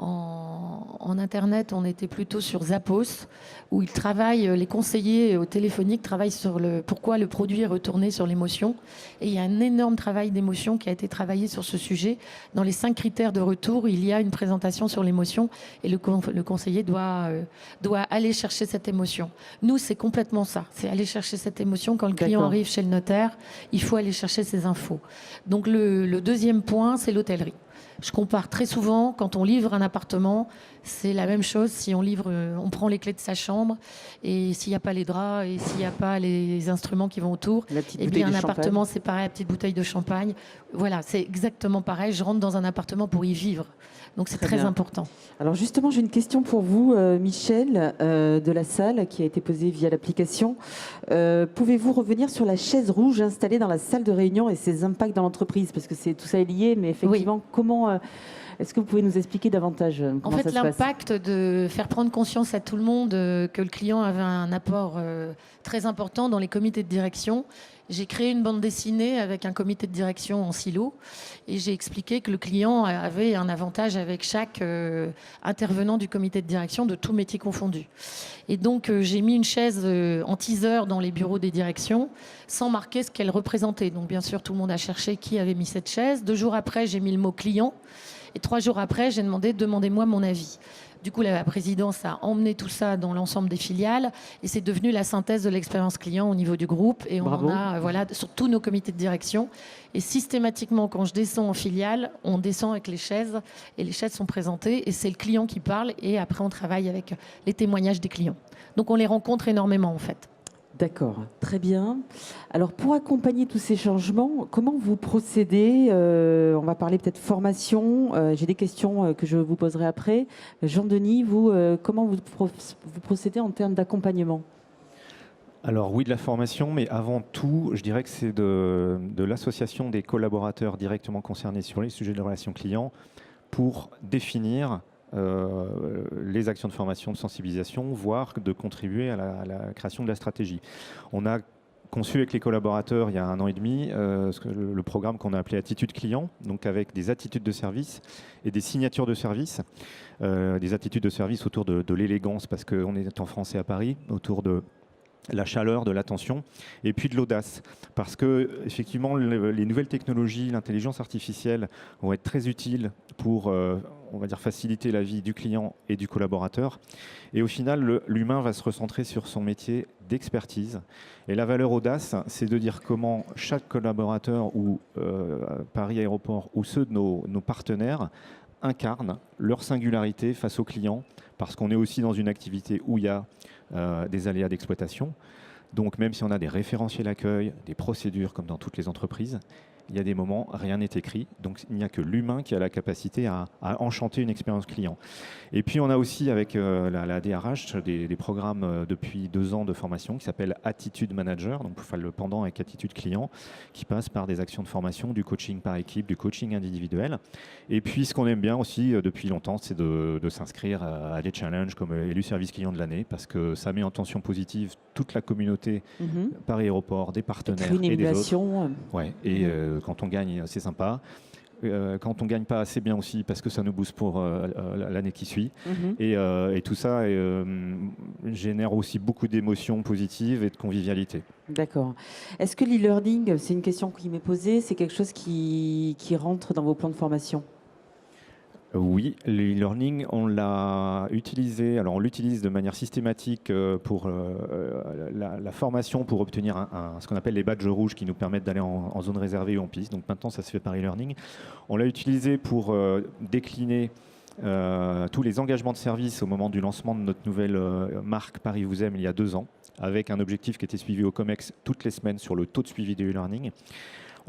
[SPEAKER 3] En Internet, on était plutôt sur Zappos, où ils travaillent, les conseillers au téléphonique travaillent sur pourquoi le produit est retourné sur l'émotion. Et il y a un énorme travail d'émotion qui a été travaillé sur ce sujet. Dans les 5 critères de retour, il y a une présentation sur l'émotion et le conseiller doit aller chercher cette émotion. Nous, c'est complètement ça. C'est aller chercher cette émotion. Quand le client arrive chez le notaire, il faut aller chercher ces infos. Donc le deuxième point, c'est l'hôtellerie. Je compare très souvent, quand on livre un appartement, c'est la même chose si on prend les clés de sa chambre et s'il n'y a pas les draps et s'il n'y a pas les instruments qui vont autour. Et bien un appartement, c'est pareil, la petite bouteille de champagne. Voilà, c'est exactement pareil. Je rentre dans un appartement pour y vivre. Donc c'est très important.
[SPEAKER 1] Alors justement, j'ai une question pour vous, Michel, de la salle, qui a été posée via l'application. Pouvez-vous revenir sur la chaise rouge installée dans la salle de réunion et ses impacts dans l'entreprise? Parce que tout ça est lié, mais effectivement, comment Est-ce que vous pouvez nous expliquer davantage
[SPEAKER 3] En
[SPEAKER 1] comment
[SPEAKER 3] fait,
[SPEAKER 1] ça se passe?
[SPEAKER 3] l'impact de faire prendre conscience à tout le monde que le client avait un apport très important dans les comités de direction. J'ai créé une bande dessinée avec un comité de direction en silo et j'ai expliqué que le client avait un avantage avec chaque intervenant du comité de direction, de tout métier confondu. Et donc, j'ai mis une chaise en teaser dans les bureaux des directions sans marquer ce qu'elle représentait. Donc, bien sûr, tout le monde a cherché qui avait mis cette chaise. 2 jours après, j'ai mis le mot client. Et 3 jours après, j'ai demandé « demandez-moi mon avis ». Du coup, la présidence a emmené tout ça dans l'ensemble des filiales et c'est devenu la synthèse de l'expérience client au niveau du groupe. Et on
[SPEAKER 1] Bravo.
[SPEAKER 3] en a sur tous nos comités de direction. Et systématiquement, quand je descends en filiale, on descend avec les chaises et les chaises sont présentées et c'est le client qui parle et après on travaille avec les témoignages des clients. Donc on les rencontre énormément en fait.
[SPEAKER 1] D'accord, très bien. Alors pour accompagner tous ces changements, comment vous procédez? On va parler peut-être formation. J'ai des questions que je vous poserai après. Jean-Denis, vous, comment vous procédez en termes d'accompagnement?
[SPEAKER 4] Alors oui, de la formation, mais avant tout, je dirais que c'est de l'association des collaborateurs directement concernés sur les sujets de relations clients pour définir les actions de formation, de sensibilisation, voire de contribuer à la création de la stratégie. On a conçu avec les collaborateurs il y a 1 an et demi le programme qu'on a appelé Attitude Client, donc avec des attitudes de service et des signatures de service. Des attitudes de service autour de l'élégance, parce qu'on est en France et à Paris, autour de la chaleur, de l'attention, et puis de l'audace. Parce que, effectivement, les nouvelles technologies, l'intelligence artificielle vont être très utiles pour, on va dire, faciliter la vie du client et du collaborateur. Et au final, l'humain va se recentrer sur son métier d'expertise. Et la valeur audace, c'est de dire comment chaque collaborateur ou Paris Aéroport ou ceux de nos partenaires incarnent leur singularité face aux clients, parce qu'on est aussi dans une activité où il y a des aléas d'exploitation. Donc même si on a des référentiels d'accueil, des procédures comme dans toutes les entreprises, il y a des moments, rien n'est écrit. Donc il n'y a que l'humain qui a la capacité à enchanter une expérience client. Et puis on a aussi avec la DRH des programmes depuis 2 ans de formation qui s'appellent Attitude Manager, donc pour faire le pendant avec Attitude Client, qui passe par des actions de formation, du coaching par équipe, du coaching individuel. Et puis ce qu'on aime bien aussi depuis longtemps, c'est de s'inscrire à des challenges comme élu service client de l'année, parce que ça met en tension positive toute la communauté Paris Aéroport, des partenaires
[SPEAKER 1] Une
[SPEAKER 4] et des autres.
[SPEAKER 1] émulation.
[SPEAKER 4] Ouais, et quand on gagne, c'est sympa. Quand on gagne pas, c'est bien aussi parce que ça nous booste pour l'année qui suit. Et tout ça génère aussi beaucoup d'émotions positives et de convivialité.
[SPEAKER 1] D'accord. Est-ce que l'e-learning, c'est une question qui m'est posée, c'est quelque chose qui rentre dans vos plans de formation?
[SPEAKER 4] Oui, l'e-learning, on l'a utilisé. Alors, on l'utilise de manière systématique pour la formation, pour obtenir ce qu'on appelle les badges rouges qui nous permettent d'aller en zone réservée ou en piste. Donc maintenant, ça se fait par e-learning. On l'a utilisé pour décliner tous les engagements de service au moment du lancement de notre nouvelle marque Paris vous aime il y a 2 ans, avec un objectif qui était suivi au COMEX toutes les semaines sur le taux de suivi de e-learning.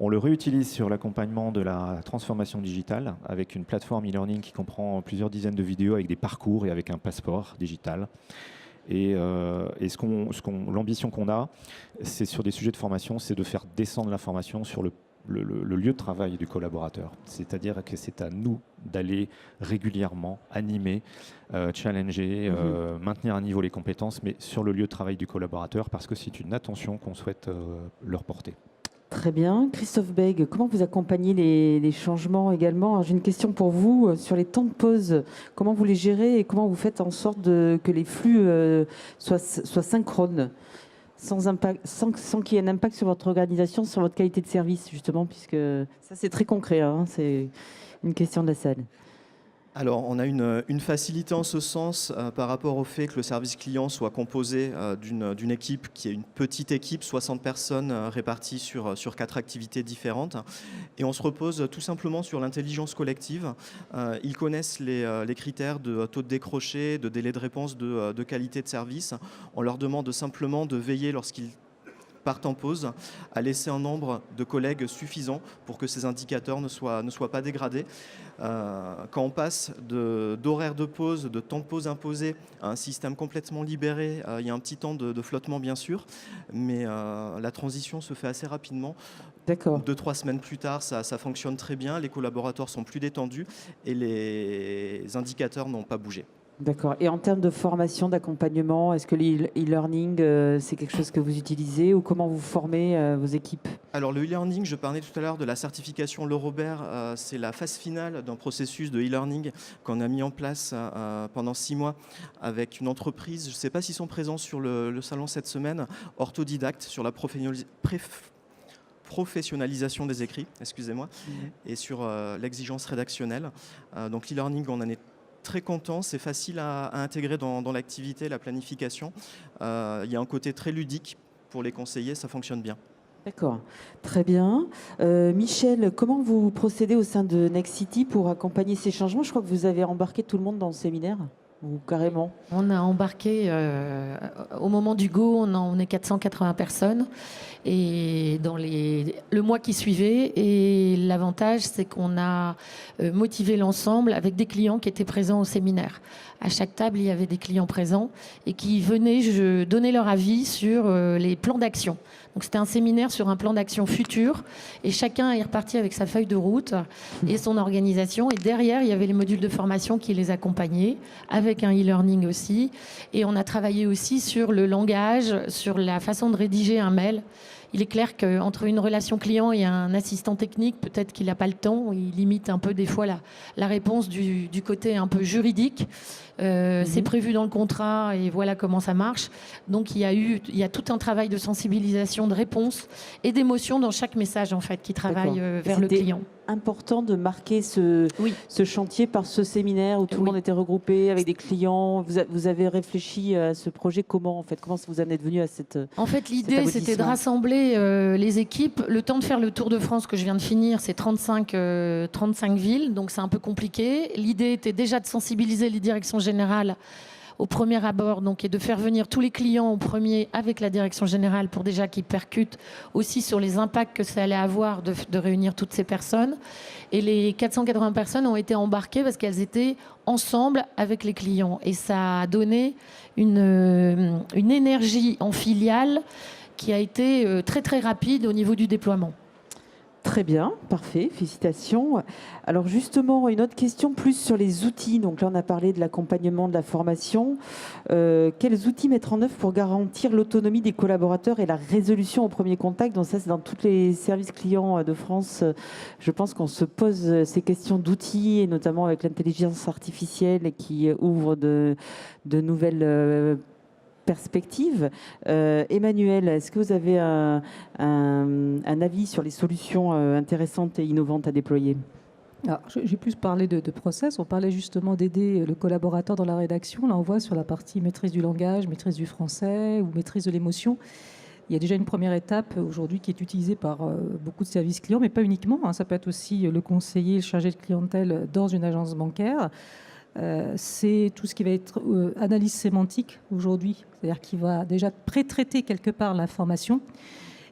[SPEAKER 4] On le réutilise sur l'accompagnement de la transformation digitale avec une plateforme e-learning qui comprend plusieurs dizaines de vidéos avec des parcours et avec un passeport digital. Et l'ambition qu'on a, c'est sur des sujets de formation, c'est de faire descendre la formation sur le lieu de travail du collaborateur. C'est-à-dire que c'est à nous d'aller régulièrement animer, challenger, maintenir à niveau les compétences, mais sur le lieu de travail du collaborateur, parce que c'est une attention qu'on souhaite leur porter.
[SPEAKER 1] Très bien. Christophe Bègue, comment vous accompagnez les changements également? Alors, j'ai une question pour vous sur les temps de pause. Comment vous les gérez et comment vous faites en sorte que les flux soient synchrones, sans qu'il y ait un impact sur votre organisation, sur votre qualité de service, justement, puisque ça, c'est très concret, hein, c'est une question de la salle.
[SPEAKER 5] Alors, on a une facilité en ce sens par rapport au fait que le service client soit composé d'une équipe qui est une petite équipe, 60 personnes réparties sur 4 activités différentes. Et on se repose tout simplement sur l'intelligence collective. Ils connaissent les critères de taux de décroché, de délai de réponse, de qualité de service. On leur demande simplement de veiller lorsqu'ils partent en pause, à laisser un nombre de collègues suffisant pour que ces indicateurs ne soient pas dégradés. Quand on passe d'horaires de pause, de temps de pause imposé à un système complètement libéré, il y a un petit temps de flottement bien sûr, mais la transition se fait assez rapidement.
[SPEAKER 1] D'accord.
[SPEAKER 5] 2-3 semaines plus tard, ça fonctionne très bien, les collaborateurs sont plus détendus et les indicateurs n'ont pas bougé.
[SPEAKER 1] D'accord. Et en termes de formation, d'accompagnement, est-ce que l'e-learning, c'est quelque chose que vous utilisez ou comment vous formez vos équipes?
[SPEAKER 5] Alors le e-learning, je parlais tout à l'heure de la certification Le Robert, c'est la phase finale d'un processus de e-learning qu'on a mis en place pendant 6 mois avec une entreprise, je ne sais pas s'ils sont présents sur le salon cette semaine, Orthodidacte, sur la professionnalisation des écrits, excusez-moi, et sur l'exigence rédactionnelle. Donc l'e-learning, on en est très content, c'est facile à intégrer dans l'activité, la planification. Il y a un côté très ludique pour les conseillers, ça fonctionne bien.
[SPEAKER 1] D'accord, très bien. Michel, comment vous procédez au sein de Next City pour accompagner ces changements? Je crois que vous avez embarqué tout le monde dans le séminaire, ou carrément?
[SPEAKER 3] On a embarqué, au moment du go, on est 480 personnes. Et dans le mois qui suivait, et l'avantage, c'est qu'on a motivé l'ensemble avec des clients qui étaient présents au séminaire. À chaque table, il y avait des clients présents et qui venaient donner leur avis sur les plans d'action. Donc c'était un séminaire sur un plan d'action futur et chacun est reparti avec sa feuille de route et son organisation. Et derrière, il y avait les modules de formation qui les accompagnaient, avec un e-learning aussi. Et on a travaillé aussi sur le langage, sur la façon de rédiger un mail. Il est clair qu'entre une relation client et un assistant technique, peut-être qu'il n'a pas le temps, il limite un peu des fois la réponse du côté un peu juridique. C'est prévu dans le contrat et voilà comment ça marche. Donc il y a tout un travail de sensibilisation, de réponse et d'émotion dans chaque message en fait qui travaille vers le client.
[SPEAKER 1] Important de marquer ce chantier par ce séminaire où tout le monde était regroupé avec des clients. Vous avez réfléchi à ce projet comment en fait? Comment vous en êtes venu à cette...
[SPEAKER 3] En fait, l'idée, c'était de rassembler les équipes. Le temps de faire le Tour de France que je viens de finir, c'est 35 villes, donc c'est un peu compliqué. L'idée était déjà de sensibiliser les directions générales au premier abord, donc, et de faire venir tous les clients au premier avec la direction générale pour déjà qu'ils percutent aussi sur les impacts que ça allait avoir de réunir toutes ces personnes. Et les 480 personnes ont été embarquées parce qu'elles étaient ensemble avec les clients. Et ça a donné une énergie en filiale qui a été très très rapide au niveau du déploiement.
[SPEAKER 1] Très bien, parfait, félicitations. Alors justement, une autre question plus sur les outils. Donc là, on a parlé de l'accompagnement, de la formation. Quels outils mettre en œuvre pour garantir l'autonomie des collaborateurs et la résolution au premier contact? Donc ça, c'est dans tous les services clients de France. Je pense qu'on se pose ces questions d'outils, et notamment avec l'intelligence artificielle qui ouvre de nouvelles perspective. Emmanuel, est-ce que vous avez un avis sur les solutions intéressantes et innovantes à déployer?
[SPEAKER 2] Alors, j'ai plus parlé de process. On parlait justement d'aider le collaborateur dans la rédaction. Là, on voit sur la partie maîtrise du langage, maîtrise du français ou maîtrise de l'émotion. Il y a déjà une première étape aujourd'hui qui est utilisée par beaucoup de services clients, mais pas uniquement. Ça peut être aussi le conseiller, le chargé de clientèle dans une agence bancaire. C'est tout ce qui va être analyse sémantique aujourd'hui, c'est-à-dire qu'il va déjà pré-traiter quelque part l'information.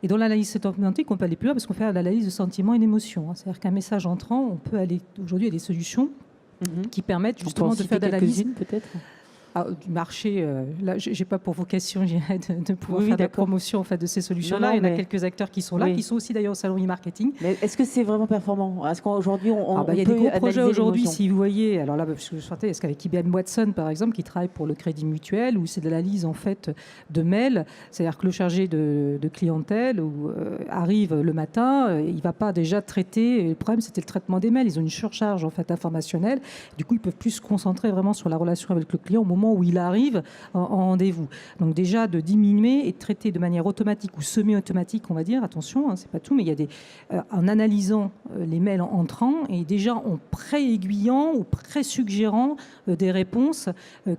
[SPEAKER 2] Et dans l'analyse sémantique, on peut aller plus loin parce qu'on fait l'analyse de sentiments et d'émotions. C'est-à-dire qu'un message entrant, on peut aller aujourd'hui à des solutions qui permettent justement de faire de l'analyse.
[SPEAKER 1] Peut-être.
[SPEAKER 2] Du marché, là, j'ai pas pour vocation de pouvoir faire de la promotion en fait, de ces solutions-là. Il y en a quelques acteurs qui sont là, qui sont aussi d'ailleurs au salon e-marketing.
[SPEAKER 1] Mais est-ce que c'est vraiment performant? Est-ce qu'aujourd'hui,
[SPEAKER 2] il y a des gros projets aujourd'hui, si vous voyez. Alors là, parce que je sentais, est-ce qu'avec IBM Watson, par exemple, qui travaille pour le Crédit Mutuel, où c'est de l'analyse en fait de mails, c'est-à-dire que le chargé de clientèle arrive le matin, il va pas déjà traiter. Le problème, c'était le traitement des mails. Ils ont une surcharge en fait informationnelle. Du coup, ils peuvent plus se concentrer vraiment sur la relation avec le client au moment où il arrive en rendez-vous. Donc déjà de diminuer et de traiter de manière automatique ou semi-automatique, on va dire, attention, c'est pas tout, mais il y a en analysant les mails entrants et déjà en pré-aiguillant ou pré-suggérant des réponses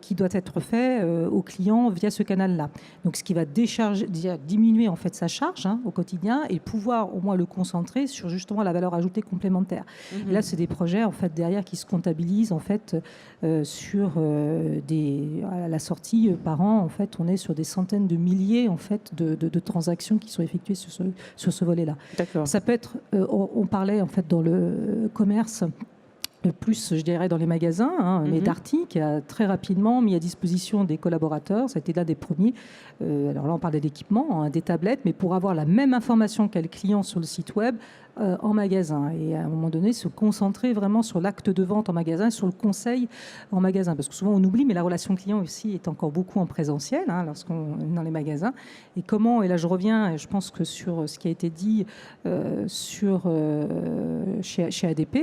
[SPEAKER 2] qui doivent être faites au client via ce canal-là. Donc ce qui va diminuer en fait sa charge au quotidien et pouvoir au moins le concentrer sur justement la valeur ajoutée complémentaire. Et là, c'est des projets en fait derrière qui se comptabilisent en fait sur des à la sortie, par an, en fait, on est sur des centaines de milliers en fait, de transactions qui sont effectuées sur ce volet-là.
[SPEAKER 1] D'accord.
[SPEAKER 2] Ça peut être, on parlait en fait dans le commerce, plus, je dirais, dans les magasins, mais Darty, qui a très rapidement mis à disposition des collaborateurs, ça a été l'un des premiers. Alors là, on parlait d'équipements, des tablettes, mais pour avoir la même information qu'a le client sur le site web, en magasin. Et à un moment donné, se concentrer vraiment sur l'acte de vente en magasin, sur le conseil en magasin. Parce que souvent, on oublie, mais la relation client aussi est encore beaucoup en présentiel, lorsqu'on est dans les magasins. Et comment, et là je reviens, je pense que sur ce qui a été dit chez ADP,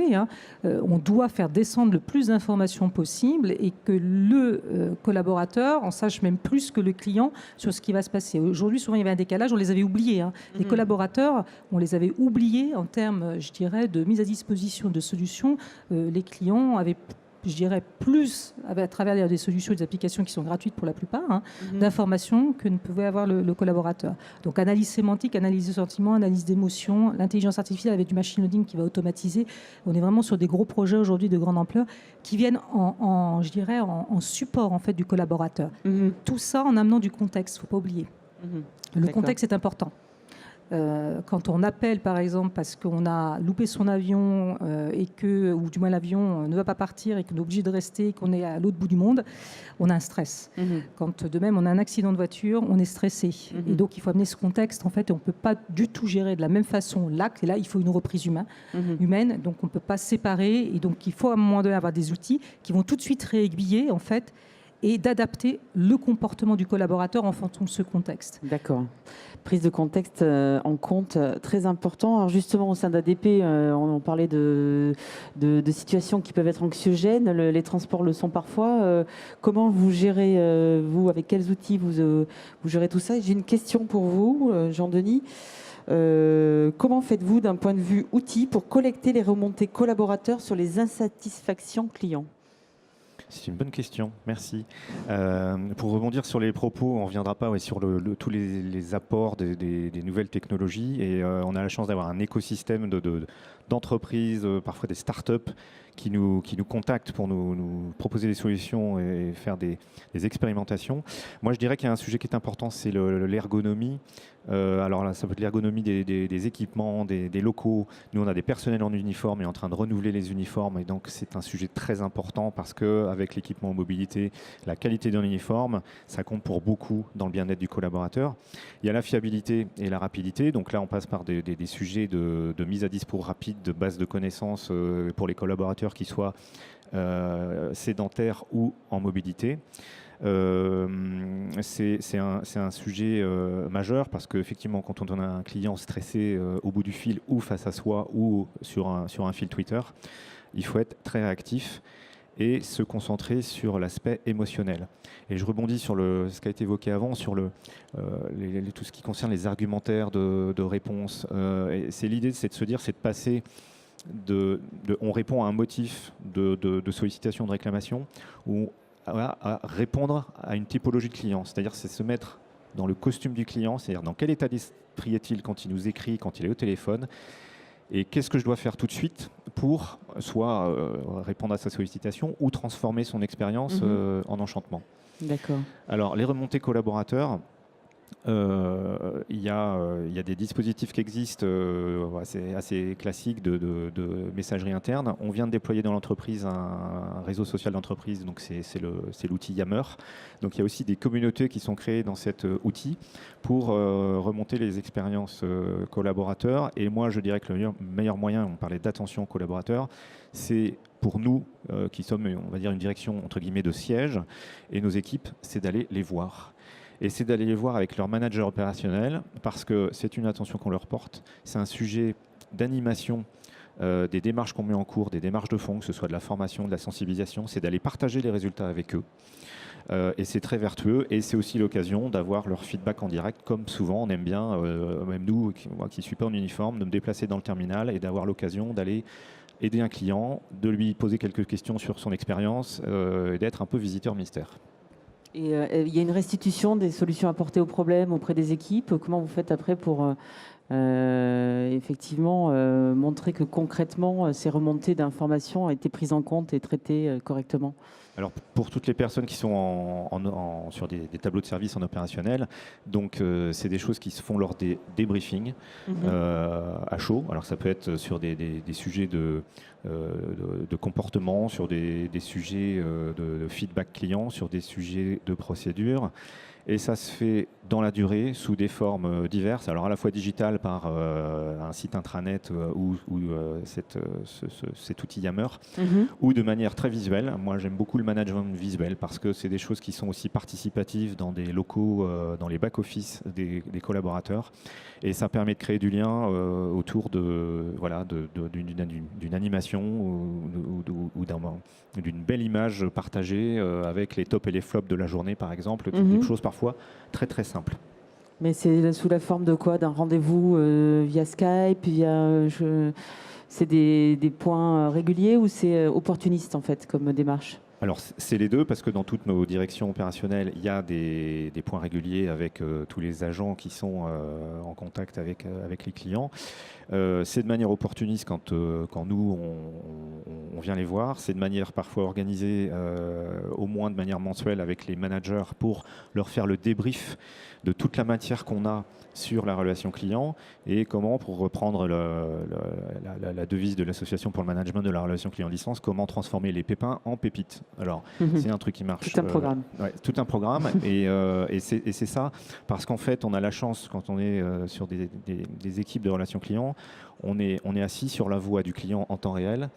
[SPEAKER 2] on doit faire descendre le plus d'informations possible et que le collaborateur en sache même plus que le client sur ce qui va se passer. Aujourd'hui, souvent, il y avait un décalage, on les avait oubliés. Les collaborateurs, on les avait oubliés en termes, je dirais, de mise à disposition de solutions. Les clients avaient, je dirais, plus, à travers des solutions et des applications qui sont gratuites pour la plupart, d'informations que ne pouvait avoir le collaborateur. Donc, analyse sémantique, analyse de sentiments, analyse d'émotions, l'intelligence artificielle avec du machine learning qui va automatiser. On est vraiment sur des gros projets aujourd'hui de grande ampleur qui viennent je dirais, en support en fait, du collaborateur. Tout ça en amenant du contexte, il ne faut pas oublier. Le contexte est important. Quand on appelle par exemple parce qu'on a loupé son avion ou du moins l'avion ne va pas partir et qu'on est obligé de rester, qu'on est à l'autre bout du monde, on a un stress. Quand de même on a un accident de voiture, on est stressé. Et donc il faut amener ce contexte en fait, et on ne peut pas du tout gérer de la même façon l'acte, et là il faut une reprise humaine, donc on ne peut pas séparer, et donc il faut à un moment donné avoir des outils qui vont tout de suite réaiguiller en fait, et d'adapter le comportement du collaborateur en fonction de ce contexte.
[SPEAKER 1] D'accord. Prise de contexte en compte, très important. Alors justement, au sein d'ADP, on parlait de situations qui peuvent être anxiogènes. Les transports le sont parfois. Comment vous gérez, vous, avec quels outils vous gérez tout ça? J'ai une question pour vous, Jean-Denis. Comment faites-vous d'un point de vue outil pour collecter les remontées collaborateurs sur les insatisfactions clients?
[SPEAKER 4] C'est une bonne question, merci. Pour rebondir sur les propos, on ne reviendra pas sur tous les apports des nouvelles technologies, et on a la chance d'avoir un écosystème d'entreprises, parfois des startups, qui nous contactent pour nous proposer des solutions et faire des expérimentations. Moi, je dirais qu'il y a un sujet qui est important, c'est l'ergonomie. Alors là, ça peut être l'ergonomie des équipements, des locaux. Nous, on a des personnels en uniforme et en train de renouveler les uniformes. Et donc, c'est un sujet très important parce qu'avec l'équipement en mobilité, la qualité d'un uniforme, ça compte pour beaucoup dans le bien-être du collaborateur. Il y a la fiabilité et la rapidité. Donc là, on passe par des sujets de mise à dispo rapide, de base de connaissances pour les collaborateurs qui soient sédentaires ou en mobilité. C'est un sujet majeur parce qu'effectivement, quand on a un client stressé au bout du fil ou face à soi ou sur un fil Twitter, il faut être très réactif et se concentrer sur l'aspect émotionnel. Et je rebondis sur ce qui a été évoqué avant, sur tout ce qui concerne les argumentaires de réponse. C'est l'idée, c'est de se dire, c'est de passer on répond à un motif de sollicitation, de réclamation, ou à répondre à une typologie de client. C'est-à-dire, c'est se mettre dans le costume du client, c'est-à-dire dans quel état d'esprit est-il quand il nous écrit, quand il est au téléphone, et qu'est-ce que je dois faire tout de suite pour soit répondre à sa sollicitation ou transformer son expérience en enchantement.
[SPEAKER 1] D'accord.
[SPEAKER 4] Alors, les remontées collaborateurs, il y a des dispositifs qui existent, c'est assez classique de messagerie interne. On vient de déployer dans l'entreprise un réseau social d'entreprise, donc c'est l'outil Yammer. Donc il y a aussi des communautés qui sont créées dans cet outil pour remonter les expériences collaborateurs. Et moi, je dirais que le meilleur moyen, on parlait d'attention aux collaborateurs, c'est pour nous qui sommes, on va dire, une direction entre guillemets de siège, et nos équipes, c'est d'aller les voir. Et c'est d'aller les voir avec leur manager opérationnel parce que c'est une attention qu'on leur porte. C'est un sujet d'animation des démarches qu'on met en cours, des démarches de fond, que ce soit de la formation, de la sensibilisation. C'est d'aller partager les résultats avec eux. Et c'est très vertueux. Et c'est aussi l'occasion d'avoir leur feedback en direct. Comme souvent, on aime bien, même nous qui ne suis pas en uniforme, de me déplacer dans le terminal et d'avoir l'occasion d'aller aider un client, de lui poser quelques questions sur son expérience et d'être un peu visiteur mystère. Et
[SPEAKER 1] il y a une restitution des solutions apportées aux problèmes auprès des équipes. Comment vous faites après pour effectivement montrer que concrètement ces remontées d'informations ont été prises en compte et traitées correctement?
[SPEAKER 4] Alors pour toutes les personnes qui sont sur des tableaux de service en opérationnel, donc c'est des choses qui se font lors des débriefings à chaud. Alors ça peut être sur des sujets de comportement, sur des sujets de feedback client, sur des sujets de procédure. Et ça se fait dans la durée, sous des formes diverses, alors à la fois digitales par un site intranet ou cet outil Yammer, ou de manière très visuelle. Moi, j'aime beaucoup le management visuel parce que c'est des choses qui sont aussi participatives dans des locaux, dans les back-office des collaborateurs. Et ça permet de créer du lien autour d'une animation ou d'une belle image partagée avec les tops et les flops de la journée, par exemple, des choses parfois très très simples.
[SPEAKER 1] Mais c'est sous la forme de quoi? D'un rendez-vous via Skype, c'est des points réguliers ou c'est opportuniste en fait comme démarche?
[SPEAKER 4] Alors c'est les deux, parce que dans toutes nos directions opérationnelles, il y a des points réguliers avec tous les agents qui sont en contact avec les clients. C'est de manière opportuniste quand nous, on vient les voir. C'est de manière parfois organisée, au moins de manière mensuelle, avec les managers pour leur faire le débrief de toute la matière qu'on a sur la relation client et comment, pour reprendre la devise de l'association pour le management de la relation client distance, comment transformer les pépins en pépites. Alors, c'est un truc qui marche.
[SPEAKER 1] Tout un programme.
[SPEAKER 4] Tout un programme. et c'est ça, parce qu'en fait, on a la chance, quand on est sur des équipes de relations clients, on est assis sur la voix du client en temps réel.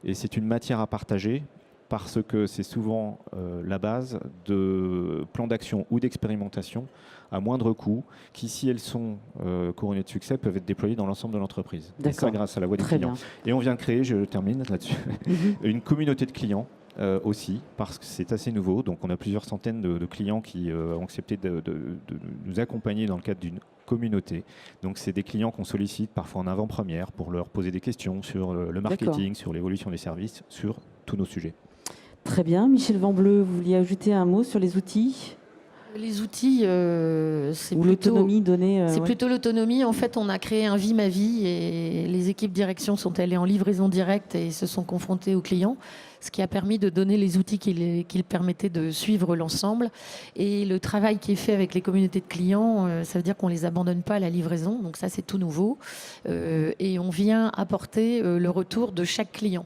[SPEAKER 4] Et c'est une matière à partager, parce que c'est souvent la base de plans d'action ou d'expérimentation à moindre coût, qui, si elles sont couronnées de succès, peuvent être déployées dans l'ensemble de l'entreprise. Et ça, grâce à la voix du client. Et on vient de créer, je termine là-dessus, une communauté de clients aussi, parce que c'est assez nouveau. Donc on a plusieurs centaines de clients qui ont accepté de nous accompagner dans le cadre d'une communauté. Donc c'est des clients qu'on sollicite parfois en avant-première pour leur poser des questions sur le marketing, sur l'évolution des services, sur tous nos sujets.
[SPEAKER 1] Très bien. Michel Vanbleu, vous vouliez ajouter un mot sur les outils?
[SPEAKER 3] Les outils, c'est
[SPEAKER 1] Ou
[SPEAKER 3] plutôt
[SPEAKER 1] l'autonomie donnée.
[SPEAKER 3] c'est plutôt l'autonomie. En fait, on a créé un Vie ma vie et les équipes direction sont allées en livraison directe et se sont confrontées aux clients, ce qui a permis de donner les outils qui permettaient de suivre l'ensemble. Et le travail qui est fait avec les communautés de clients, ça veut dire qu'on ne les abandonne pas à la livraison. Donc ça, c'est tout nouveau. Et on vient apporter le retour de chaque client.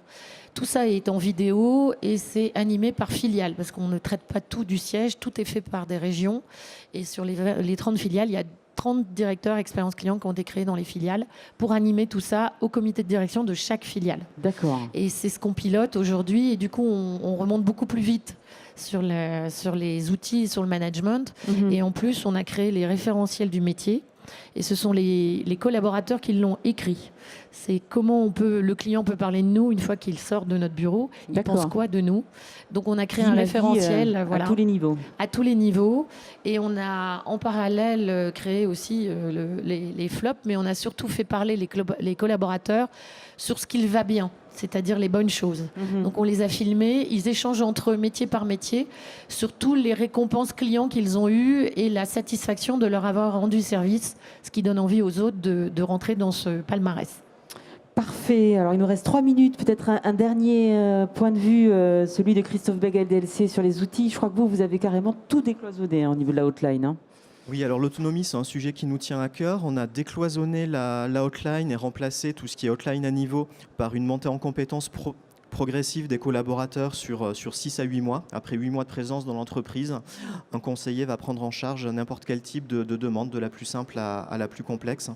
[SPEAKER 3] Tout ça est en vidéo et c'est animé par filiale parce qu'on ne traite pas tout du siège, tout est fait par des régions. Et sur les 30 filiales, il y a 30 directeurs expérience client qui ont été créés dans les filiales pour animer tout ça au comité de direction de chaque filiale.
[SPEAKER 1] D'accord.
[SPEAKER 3] Et c'est ce qu'on pilote aujourd'hui et du coup, on remonte beaucoup plus vite sur les outils, sur le management. Et en plus, on a créé les référentiels du métier. Et ce sont les collaborateurs qui l'ont écrit. C'est comment le client peut parler de nous une fois qu'il sort de notre bureau. Il pense quoi de nous? Donc on a créé un référentiel
[SPEAKER 1] à tous les niveaux.
[SPEAKER 3] À tous les niveaux. Et on a en parallèle créé aussi les flops, mais on a surtout fait parler les collaborateurs sur ce qu'il va bien, c'est-à-dire les bonnes choses. Donc on les a filmés, ils échangent entre eux métier par métier, surtout les récompenses clients qu'ils ont eues et la satisfaction de leur avoir rendu service, ce qui donne envie aux autres de rentrer dans ce palmarès.
[SPEAKER 1] Parfait. Alors il nous reste 3 minutes, peut-être un dernier point de vue, celui de Christophe Beg LDLC sur les outils. Je crois que vous avez carrément tout décloisonné au niveau de la hotline. Hein.
[SPEAKER 5] Oui, alors l'autonomie, c'est un sujet qui nous tient à cœur. On a décloisonné la hotline et remplacé tout ce qui est hotline à niveau par une montée en compétences progressive des collaborateurs sur 6 à 8 mois. Après 8 mois de présence dans l'entreprise, un conseiller va prendre en charge n'importe quel type de demande, de la plus simple à la plus complexe.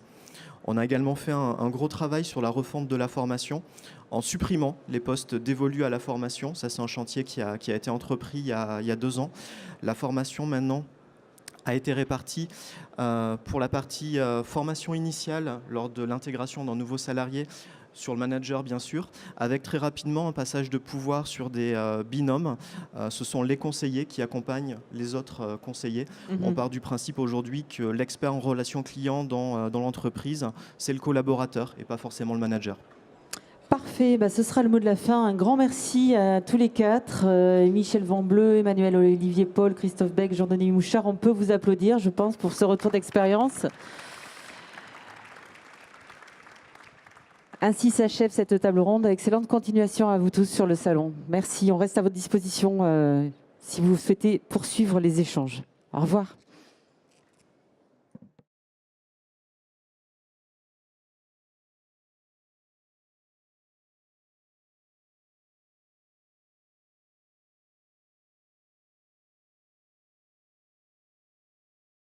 [SPEAKER 5] On a également fait un gros travail sur la refonte de la formation en supprimant les postes dévolus à la formation. Ça, c'est un chantier qui a été entrepris il y a 2 ans. La formation, maintenant, a été répartie pour la partie formation initiale lors de l'intégration d'un nouveau salarié sur le manager, bien sûr, avec très rapidement un passage de pouvoir sur des binômes. Ce sont les conseillers qui accompagnent les autres conseillers. On part du principe aujourd'hui que l'expert en relation client dans l'entreprise, c'est le collaborateur et pas forcément le manager.
[SPEAKER 1] Parfait, ce sera le mot de la fin. Un grand merci à tous les 4. Michel Vanbleu, Emmanuel Olivier Paul, Christophe Beg, Jean-Denis Mouchard. On peut vous applaudir, je pense, pour ce retour d'expérience. Ainsi s'achève cette table ronde. Excellente continuation à vous tous sur le salon. Merci, on reste à votre disposition si vous souhaitez poursuivre les échanges. Au revoir.